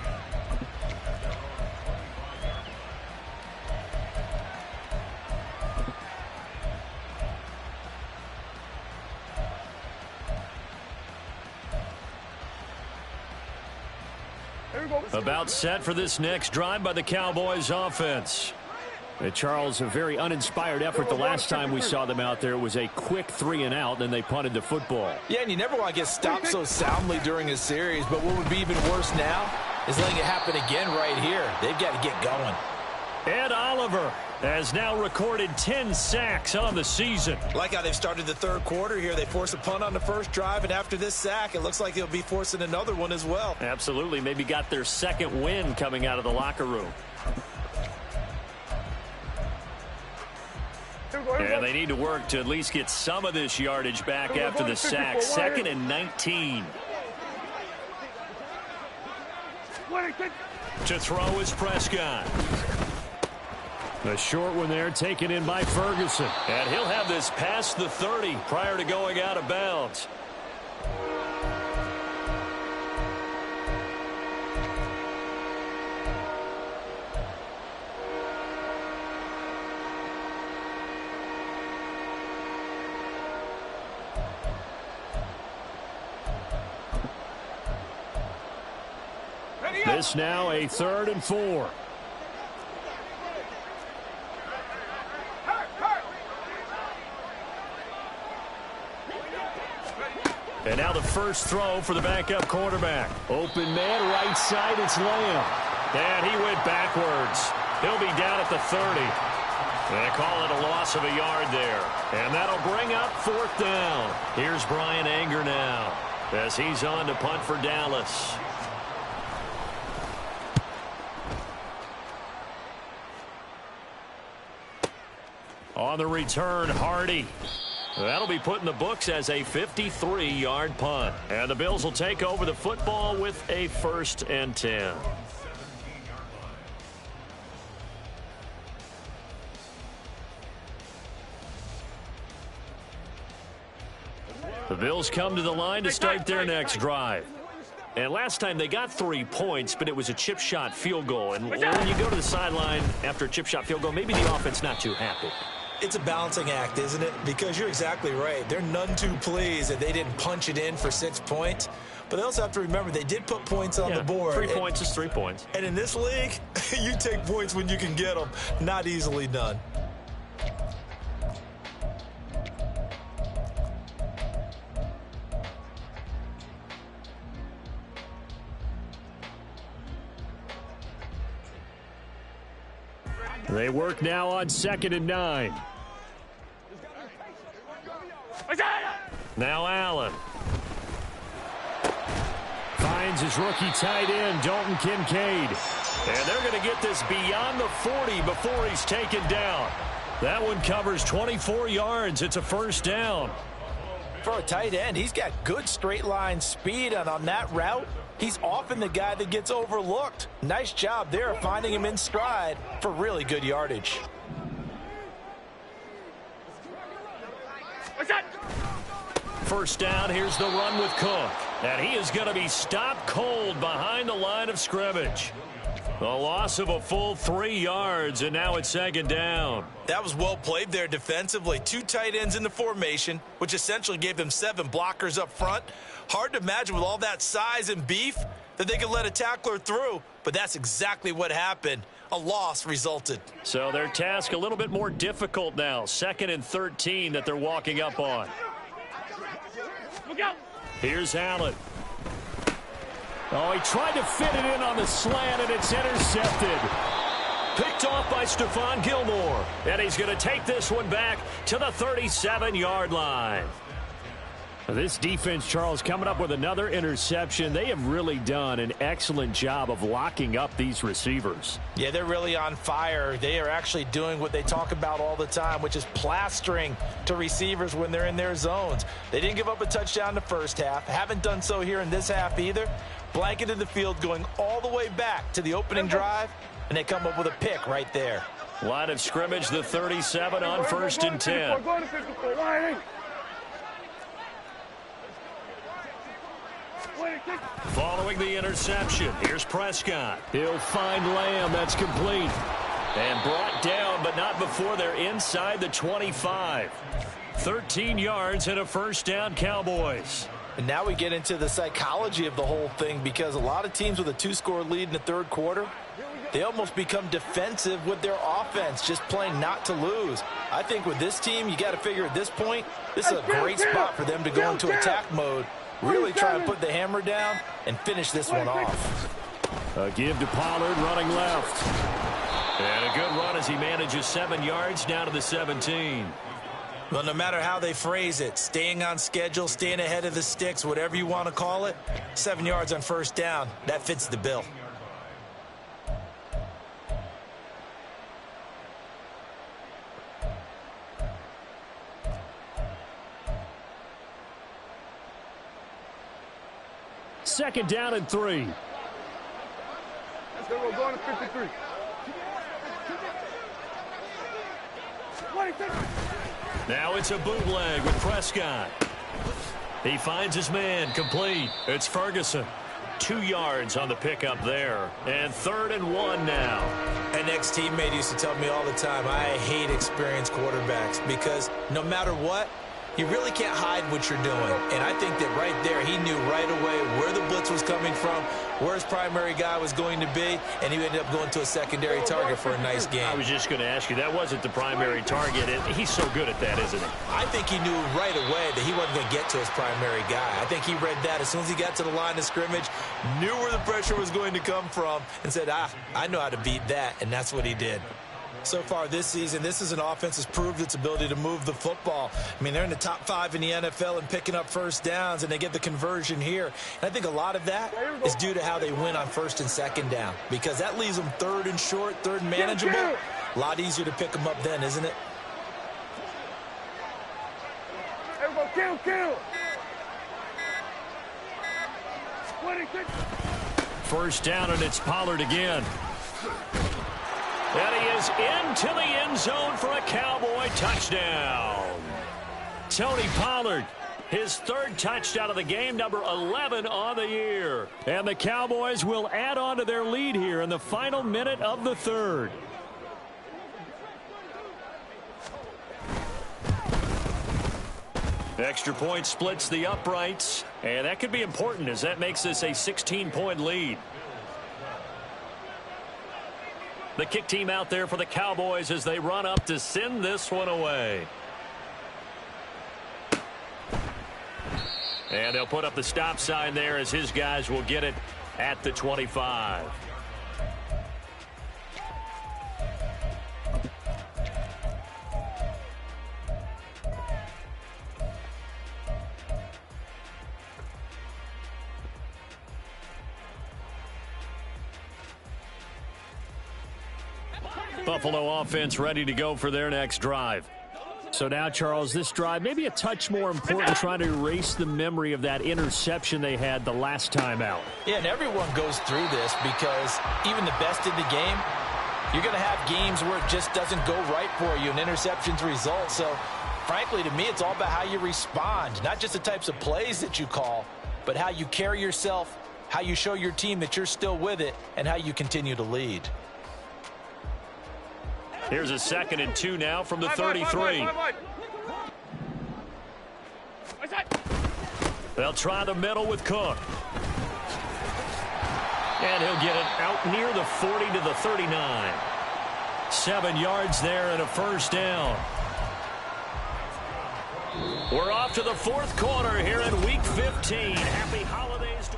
About set for this next drive by the Cowboys offense. Charles, a very uninspired effort the last time we saw them out there. It was a quick 3-and-out, then they punted the football. Yeah, and you never want to get stopped so soundly during a series, but what would be even worse now is letting it happen again right here. They've got to get going. Ed Oliver has now recorded 10 sacks on the season. Like how they've started the 3rd quarter here. They force a punt on the first drive, and after this sack, it looks like they'll be forcing another one as well. Absolutely. Maybe got their 2nd win coming out of the locker room. And they need to work to at least get some of this yardage back after the sack. 2nd and 19. To throw is Prescott. The short one there taken in by Ferguson. And he'll have this past the 30 prior to going out of bounds. This now a 3rd and 4. And now the first throw for the backup quarterback. Open man, right side, it's Lamb. And he went backwards. He'll be down at the 30. They call it a loss of a yard there. And that'll bring up 4th down. Here's Brian Anger now as he's on to punt for Dallas. On the return, Hardy. That'll be put in the books as a 53-yard punt. And the Bills will take over the football with a 1st and 10. The Bills come to the line to start their next drive. And last time they got 3 points, but it was a chip shot field goal. And when you go to the sideline after a chip shot field goal, maybe the offense not too happy. It's a balancing act, isn't it? Because you're exactly right. They're none too pleased that they didn't punch it in for 6 points. But they also have to remember they did put points on the board. 3 points is 3 points. And in this league, you take points when you can get them. Not easily done. They work now on 2nd and 9. Now Allen. Finds his rookie tight end, Dalton Kincaid. And they're going to get this beyond the 40 before he's taken down. That one covers 24 yards. It's a 1st down. For a tight end, he's got good straight line speed, and on that route, he's often the guy that gets overlooked. Nice job there finding him in stride for really good yardage. First down, here's the run with Cook. And he is going to be stopped cold behind the line of scrimmage. A loss of a full 3 yards, and now it's 2nd down. That was well played there defensively. 2 tight ends in the formation, which essentially gave them 7 blockers up front. Hard to imagine with all that size and beef that they could let a tackler through, but that's exactly what happened. a loss resulted. So their task a little bit more difficult now. 2nd and 13 that they're walking up on. Look out. Here's Allen. Oh, he tried to fit it in on the slant, and it's intercepted. Picked off by Stephon Gilmore. And he's going to take this one back to the 37-yard line. This defense, Charles, coming up with another interception. They have really done an excellent job of locking up these receivers. Yeah, they're really on fire. They are actually doing what they talk about all the time, which is plastering to receivers when they're in their zones. They didn't give up a touchdown in the first half. Haven't done so here in this half either. Blanketed the field going all the way back to the opening drive, and they come up with a pick right there. Line of scrimmage, the 37 on 1st and 10. Go to 54. Why? Following the interception, here's Prescott. He'll find Lamb. That's complete. And brought down, but not before they're inside the 25. 13 yards and a first down, Cowboys. And now we get into the psychology of the whole thing, because a lot of teams with a 2-score lead in the third quarter, they almost become defensive with their offense, just playing not to lose. I think with this team, you got to figure at this point, this is a great spot for them to go into attack mode, really try and put the hammer down and finish this one off. A give to Pollard, running left. And a good run as he manages 7 yards down to the 17. Well, no matter how they phrase it, staying on schedule, staying ahead of the sticks, whatever you want to call it, 7 yards on first down, that fits the bill. Second down and 3. Let's go. Go to 53. Now it's a bootleg with Prescott. He finds his man, complete. It's Ferguson. 2 yards on the pickup there. And 3rd and 1 now. An ex-teammate used to tell me all the time, I hate experienced quarterbacks, because no matter what, you really can't hide what you're doing. And I think that right there, he knew right away where the blitz was coming from, where his primary guy was going to be, and he ended up going to a secondary target for a nice game. I was just going to ask you, that wasn't the primary target. He's so good at that, isn't he? I think he knew right away that he wasn't going to get to his primary guy. I think he read that as soon as he got to the line of scrimmage, knew where the pressure was going to come from, and said, I know how to beat that, and that's what he did. So far this season, this is an offense that's proved its ability to move the football. I mean, they're in the top 5 in the NFL in picking up first downs, and they get the conversion here. And I think a lot of that is due to how they win on 1st and 2nd down, because that leaves them 3rd and short, 3rd and manageable. A lot easier to pick them up then, isn't it? Everybody, kill. First down, and it's Pollard again. And he is into the end zone for a Cowboy touchdown. Tony Pollard, his 3rd touchdown of the game, number 11 on the year. And the Cowboys will add on to their lead here in the final minute of the 3rd. Extra point splits the uprights, and that could be important as that makes this a 16-point lead. The kick team out there for the Cowboys as they run up to send this one away. And they'll put up the stop sign there as his guys will get it at the 25. Buffalo offense ready to go for their next drive. So now, Charles, this drive maybe a touch more important, trying to erase the memory of that interception they had the last time out. Yeah, and everyone goes through this, because even the best in the game, you're going to have games where it just doesn't go right for you, and interceptions result. So, frankly, to me, it's all about how you respond, not just the types of plays that you call, but how you carry yourself, how you show your team that you're still with it, and how you continue to lead. Here's a 2nd and 2 now from the 33. They'll try the middle with Cook. And he'll get it out near the 40 to the 39. 7 yards there and a first down. We're off to the fourth quarter here in Week 15. Happy holidays to...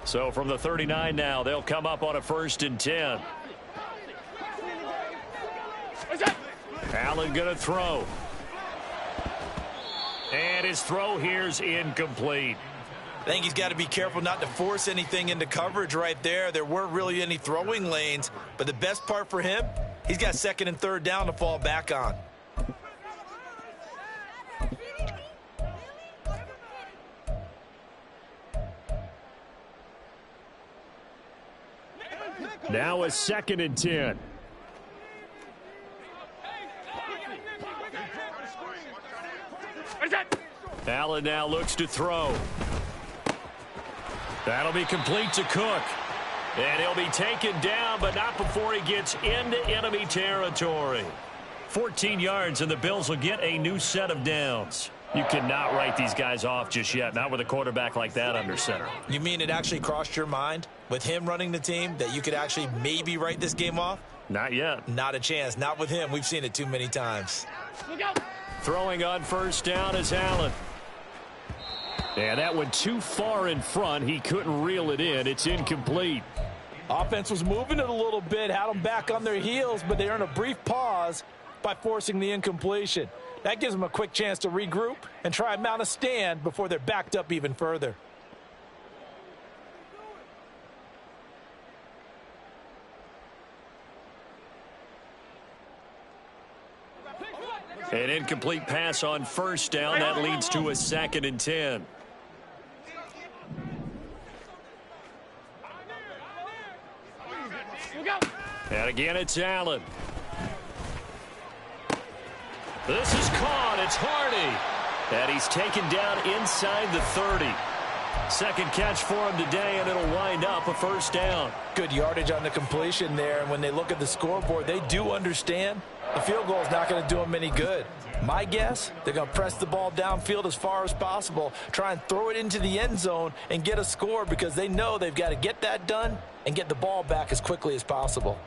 So from the 39 now, they'll come up on a 1st and 10. Allen going to throw. And his throw here's incomplete. I think he's got to be careful not to force anything into coverage right there. There weren't really any throwing lanes, but the best part for him, he's got 2nd and 3rd down to fall back on. Now a 2nd and 10. Allen now looks to throw. That'll be complete to Cook. And he'll be taken down, but not before he gets into enemy territory. 14 yards, and the Bills will get a new set of downs. You cannot write these guys off just yet, not with a quarterback like that under center. You mean it actually crossed your mind with him running the team that you could actually maybe write this game off? Not yet. Not a chance. Not with him. We've seen it too many times. Throwing on 1st down is Allen. And that went too far in front. He couldn't reel it in. It's incomplete. Offense was moving it a little bit, had them back on their heels, but they earned a brief pause by forcing the incompletion. That gives them a quick chance to regroup and try and mount a stand before they're backed up even further. An incomplete pass on 1st down. That leads to a 2nd and 10. And again, it's Allen. This is caught. It's Hardy. And he's taken down inside the 30. 2nd catch for him today, and it'll wind up a 1st down. Good yardage on the completion there, and when they look at the scoreboard, they do understand the field goal is not going to do them any good. My guess, they're going to press the ball downfield as far as possible, try and throw it into the end zone and get a score because they know they've got to get that done and get the ball back as quickly as possible.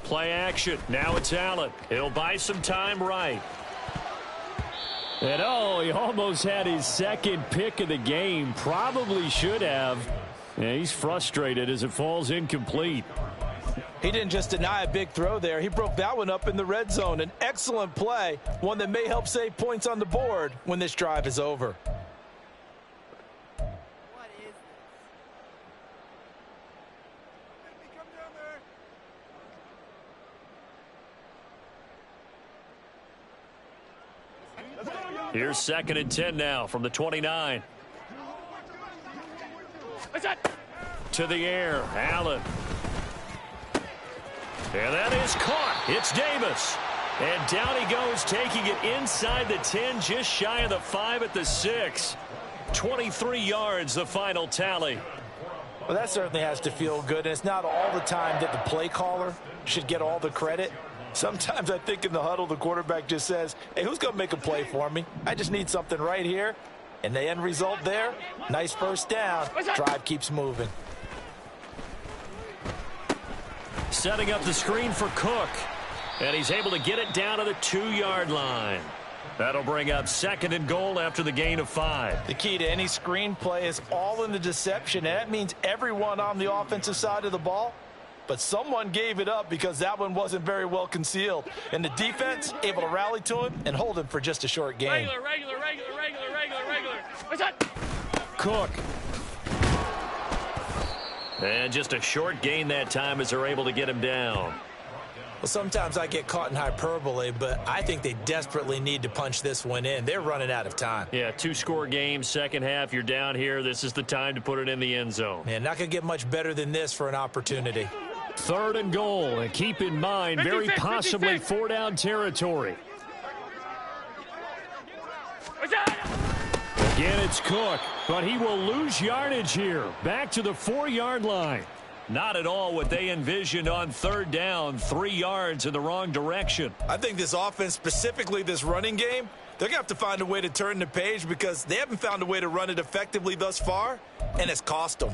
Play action. Now it's Allen. He'll buy some time right. And oh, he almost had his 2nd pick of the game. Probably should have. Yeah, he's frustrated as it falls incomplete. He didn't just deny a big throw there. He broke that one up in the red zone. An excellent play. One that may help save points on the board when this drive is over. Here's 2nd and 10 now from the 29. To the air, Allen. And that is caught. It's Davis. And down he goes, taking it inside the 10, just shy of the 5 at the 6. 23 yards, the final tally. Well, that certainly has to feel good, and it's not all the time that the play caller should get all the credit. Sometimes I think in the huddle, the quarterback just says, hey, who's going to make a play for me? I just need something right here. And the end result there, nice 1st down. Drive keeps moving. Setting up the screen for Cook. And he's able to get it down to the 2-yard line. That'll bring up 2nd and goal after the gain of 5. The key to any screen play is all in the deception. And that means everyone on the offensive side of the ball. But someone gave it up because that one wasn't very well concealed. And the defense able to rally to him and hold him for just a short game. Regular. What's that? Cook. And just a short gain that time as they're able to get him down. Well, sometimes I get caught in hyperbole, but I think they desperately need to punch this one in. They're running out of time. Yeah, 2-score game, second half, you're down here. This is the time to put it in the end zone. Man, not going to get much better than this for an opportunity. 3rd and goal, and keep in mind, very possibly 4-down territory. Again, it's Cook, but he will lose yardage here. Back to the 4-yard line. Not at all what they envisioned on 3rd down, 3 yards in the wrong direction. I think this offense, specifically this running game, they're going to have to find a way to turn the page because they haven't found a way to run it effectively thus far, and it's cost them.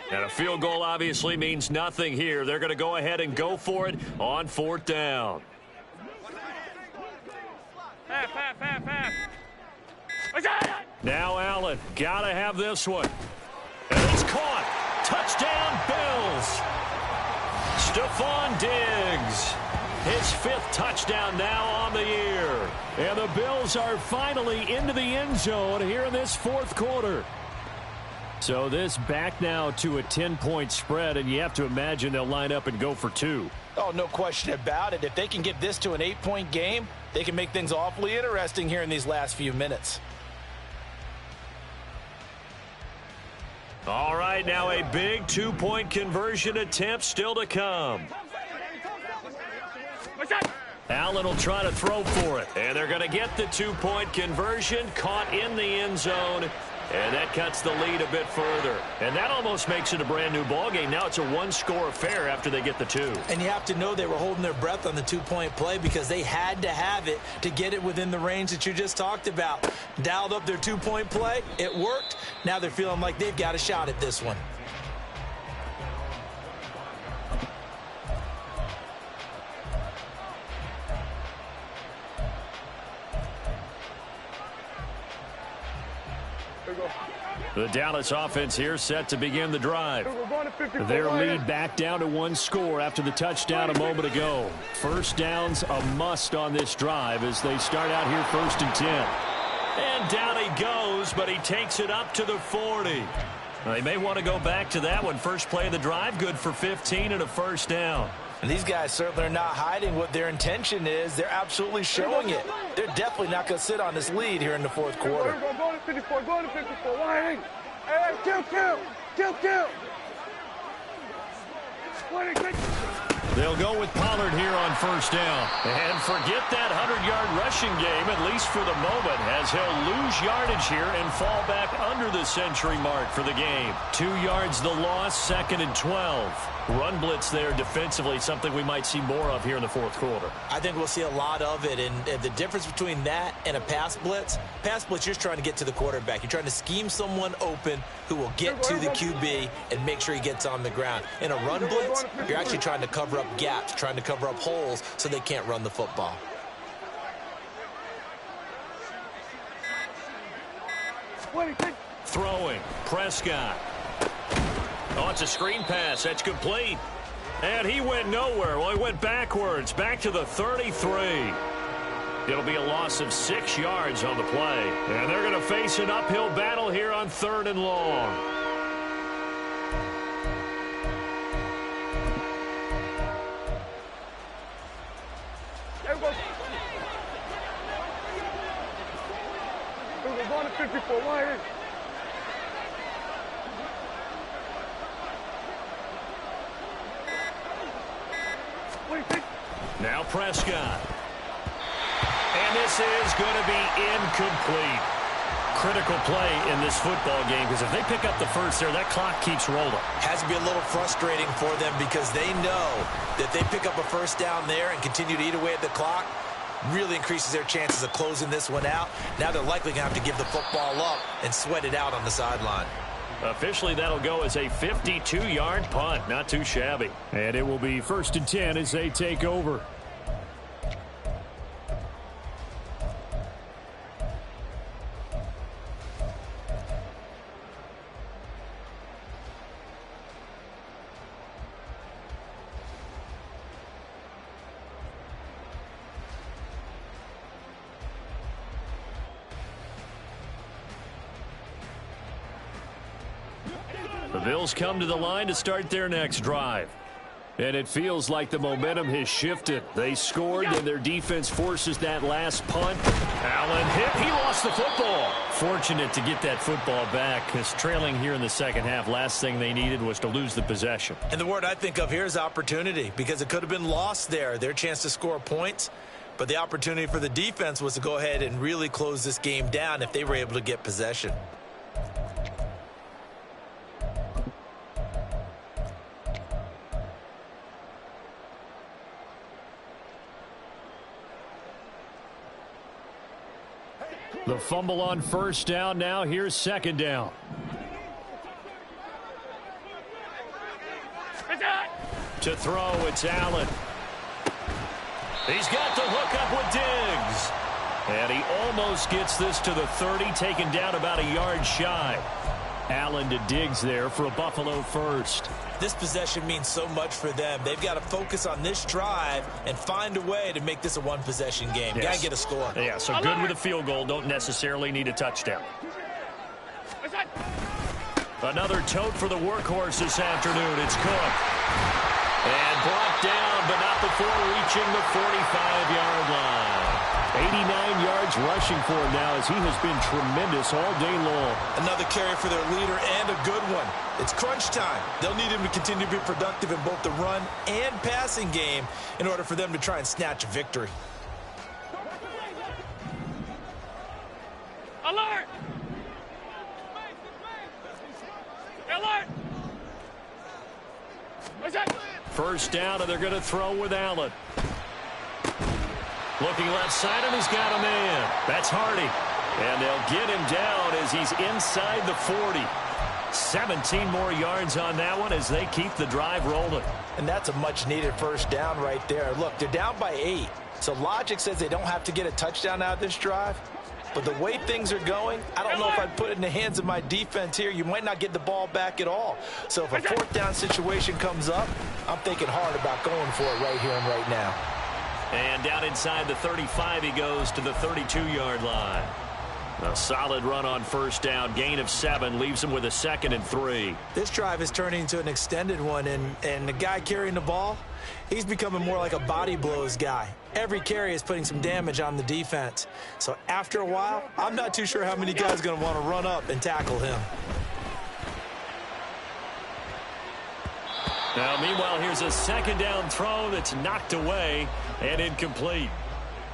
And a field goal obviously means nothing here. They're going to go ahead and go for it on 4th down. Now Allen, got to have this one. And it's caught. Touchdown, Bills. Stephon Diggs. His 5th touchdown now on the year. And the Bills are finally into the end zone here in this 4th quarter. So this back now to a 10-point spread, and you have to imagine they'll line up and go for 2. Oh, no question about it. If they can get this to an 8-point game, they can make things awfully interesting here in these last few minutes. All right, now a big 2-point conversion attempt still to come. Allen will try to throw for it, and they're going to get the 2-point conversion, caught in the end zone. And that cuts the lead a bit further. And that almost makes it a brand-new ball game. Now it's a 1-score affair after they get the 2. And you have to know they were holding their breath on the 2-point play because they had to have it to get it within the range that you just talked about. Dialed up their 2-point play. It worked. Now they're feeling like they've got a shot at this one. The Dallas offense here set to begin the drive. Their lead back down to 1 score after the touchdown a moment ago. 1st down's a must on this drive as they start out here 1st and 10. And down he goes, but he takes it up to the 40. They may want to go back to that one. First play of the drive, good for 15 and a 1st down. And these guys certainly are not hiding what their intention is. They're absolutely showing it. They're definitely not going to sit on this lead here in the 4th quarter. Go to 54, go to 54. Why? Hey, kill. They'll go with Pollard here on 1st down. And forget that 100-yard rushing game, at least for the moment, as he'll lose yardage here and fall back under the century mark for the game. 2 yards the loss, 2nd and 12. Run blitz there defensively, something we might see more of here in the 4th quarter. I think we'll see a lot of it, and the difference between that and a pass blitz, you're just trying to get to the quarterback. You're trying to scheme someone open who will get to the QB and make sure he gets on the ground. In a run blitz, you're actually trying to cover up gaps, trying to cover up holes so they can't run the football. Throwing, Prescott. Oh, it's a screen pass. That's complete. And he went nowhere. Well, he went backwards, back to the 33. It'll be a loss of 6 yards on the play. And they're going to face an uphill battle here on 3rd and long. We're going to 54. Why? Now Prescott. And this is going to be incomplete. Critical play in this football game because if they pick up the first there, that clock keeps rolling. Has to be a little frustrating for them because they know that they pick up a 1st down there and continue to eat away at the clock, really increases their chances of closing this one out. Now they're likely going to have to give the football up and sweat it out on the sideline. Officially, that'll go as a 52-yard punt. Not too shabby. And it will be 1st and 10 as they take over. Bills come to the line to start their next drive. And it feels like the momentum has shifted. They scored, and their defense forces that last punt. Allen hit. He lost the football. Fortunate to get that football back, because trailing here in the second half, last thing they needed was to lose the possession. And the word I think of here is opportunity, because it could have been lost there. Their chance to score points. But the opportunity for the defense was to go ahead and really close this game down if they were able to get possession. The fumble on first down now. Here's second down. To throw, it's Allen. He's got the hook up with Diggs. And he almost gets this to the 30, taken down about a yard shy. Allen to Diggs there for a Buffalo first. This possession means so much for them. They've got to focus on this drive and find a way to make this a one-possession game. Yes. Got to get a score. Yeah, so good with a field goal. Don't necessarily need a touchdown. Another tote for the workhorse this afternoon. It's Cook. And brought down, but not before reaching the 45-yard line. 89 yards rushing for him now, as he has been tremendous all day long. Another carry for their leader, and a good one. It's crunch time. They'll need him to continue to be productive in both the run and passing game in order for them to try and snatch a victory. Alert! Alert! What's that? First down, and they're going to throw with Allen. Looking left side, and he's got a man. That's Hardy. And they'll get him down as he's inside the 40. 17 more yards on that one as they keep the drive rolling. And that's a much-needed first down right there. Look, they're down by 8. So logic says they don't have to get a touchdown out of this drive. But the way things are going, I don't know if I'd put it in the hands of my defense here. You might not get the ball back at all. So if a fourth down situation comes up, I'm thinking hard about going for it right here and right now. And down inside the 35, he goes to the 32-yard line. A solid run on first down. Gain of 7 leaves him with a 2nd and 3. This drive is turning into an extended one, and the guy carrying the ball, he's becoming more like a body blows guy. Every carry is putting some damage on the defense. So after a while, I'm not too sure how many guys are going to want to run up and tackle him. Now, meanwhile, here's a second down throw that's knocked away and incomplete.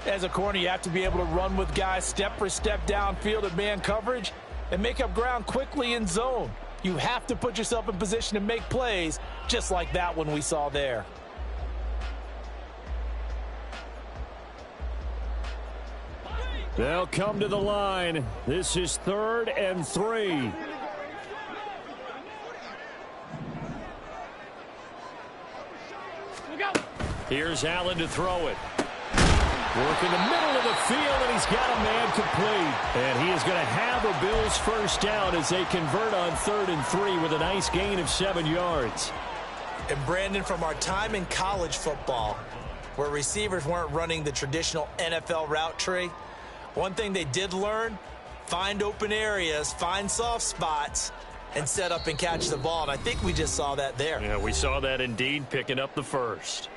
As a corner, you have to be able to run with guys step for step downfield at man coverage and make up ground quickly in zone. You have to put yourself in position to make plays, just like that one we saw there. They'll come to the line. This is 3rd and 3. Here's Allen to throw it. Work in the middle of the field, and he's got a man complete. And he is going to have a Bills first down as they convert on 3rd and 3 with a nice gain of 7 yards. And Brandon, from our time in college football, where receivers weren't running the traditional NFL route tree, one thing they did learn, find open areas, find soft spots, and set up and catch the ball. And I think we just saw that there. Yeah, we saw that indeed, picking up the first.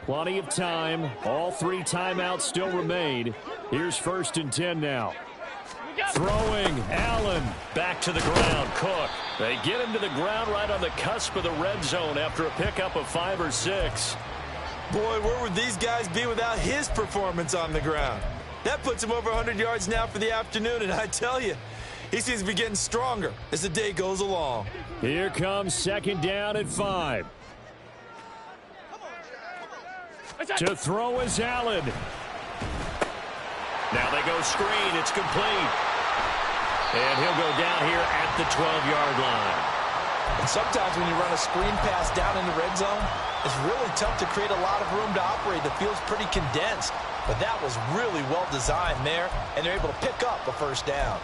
Plenty of time. All 3 timeouts still remain. Here's 1st and 10 now. Throwing, Allen. Back to the ground, Cook. They get him to the ground right on the cusp of the red zone after a pickup of 5 or 6. Boy, where would these guys be without his performance on the ground? That puts him over 100 yards now for the afternoon, and I tell you, he seems to be getting stronger as the day goes along. Here comes 2nd down at 5. To throw is Allen. Now they go screen. It's complete. And he'll go down here at the 12-yard line. And sometimes when you run a screen pass down in the red zone, it's really tough to create a lot of room to operate. The field's pretty condensed. But that was really well designed there, and they're able to pick up a first down.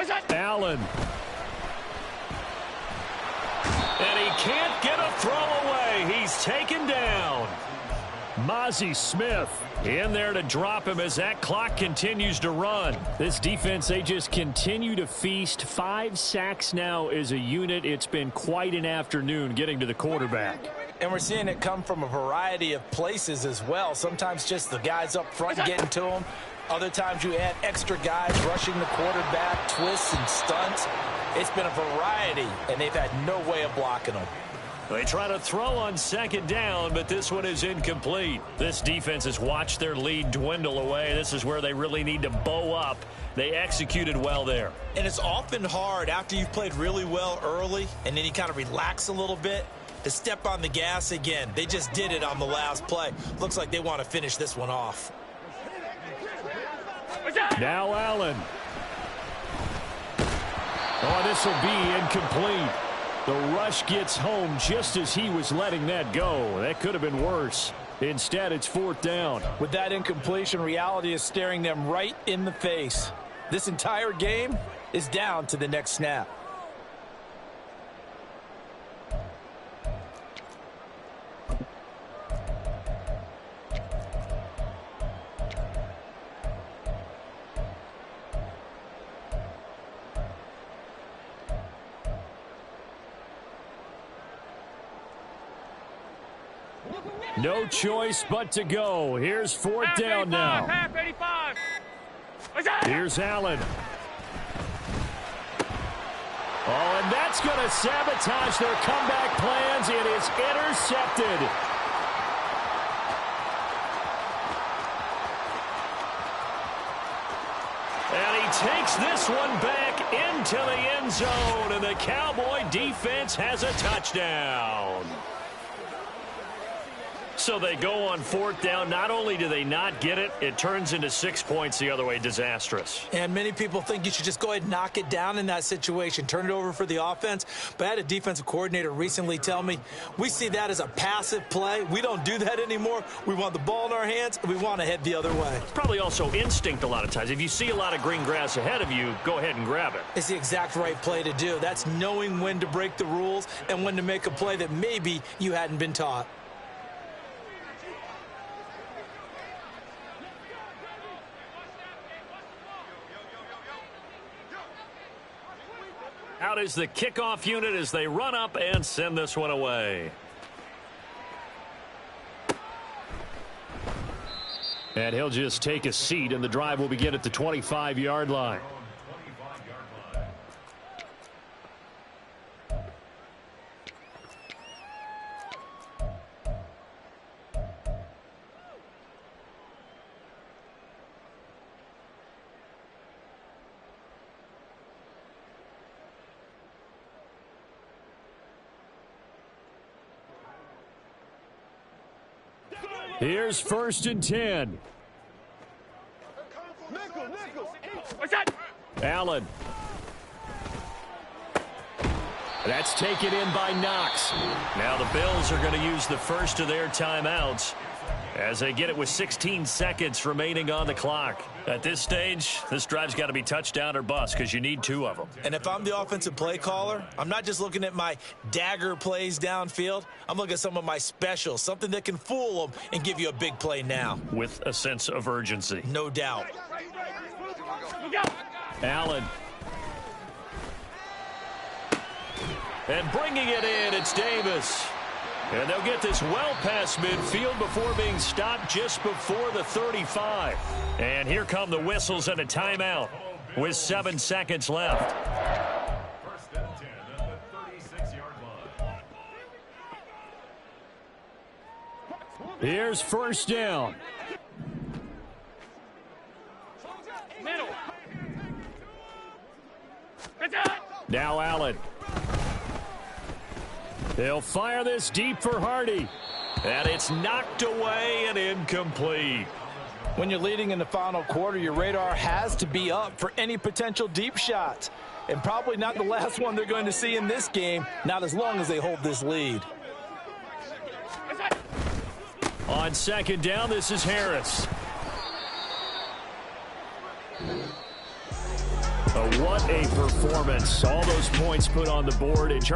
Allen. And he can't get a throw away. He's taken down. Mozzie Smith in there to drop him as that clock continues to run. This defense, they just continue to feast. 5 sacks now as a unit. It's been quite an afternoon getting to the quarterback. And we're seeing it come from a variety of places as well. Sometimes just the guys up front getting to him. Other times you add extra guys rushing the quarterback, twists and stunts. It's been a variety, and they've had no way of blocking them. They try to throw on second down, but this one is incomplete. This defense has watched their lead dwindle away. This is where they really need to bow up. They executed well there. And it's often hard after you've played really well early, and then you kind of relax a little bit, to step on the gas again. They just did it on the last play. Looks like they want to finish this one off. Now Allen. Oh, this will be incomplete. The rush gets home just as he was letting that go. That could have been worse. Instead, it's 4th down. With that incompletion, reality is staring them right in the face. This entire game is down to the next snap. No choice but to go. Here's 4th down now. Half 85. Here's Allen. Oh, and that's going to sabotage their comeback plans. It is intercepted. And he takes this one back into the end zone, and the Cowboy defense has a touchdown. So they go on 4th down. Not only do they not get it, it turns into 6 points the other way. Disastrous. And many people think you should just go ahead and knock it down in that situation. Turn it over for the offense. But I had a defensive coordinator recently tell me, we see that as a passive play. We don't do that anymore. We want the ball in our hands, and we want to head the other way. It's probably also instinct a lot of times. If you see a lot of green grass ahead of you, go ahead and grab it. It's the exact right play to do. That's knowing when to break the rules and when to make a play that maybe you hadn't been taught. Out is the kickoff unit as they run up and send this one away. And he'll just take a seat, and the drive will begin at the 25-yard line. Here's 1st and 10. Allen. That's taken in by Knox. Now the Bills are going to use the first of their timeouts as they get it with 16 seconds remaining on the clock. At this stage, this drive's got to be touchdown or bust because you need 2 of them. And if I'm the offensive play caller, I'm not just looking at my dagger plays downfield. I'm looking at some of my specials, something that can fool them and give you a big play now. With a sense of urgency. No doubt. Allen. And bringing it in, it's Davis. And they'll get this well past midfield before being stopped just before the 35. And here come the whistles and a timeout with 7 seconds left. 1st and 10 at the 36-yard line. Here's 1st down. Middle. Now Allen. They'll fire this deep for Hardy. And it's knocked away and incomplete. When you're leading in the final quarter, your radar has to be up for any potential deep shots. And probably not the last one they're going to see in this game, not as long as they hold this lead. On 2nd down, this is Harris. What a performance. All those points put on the board. And Charles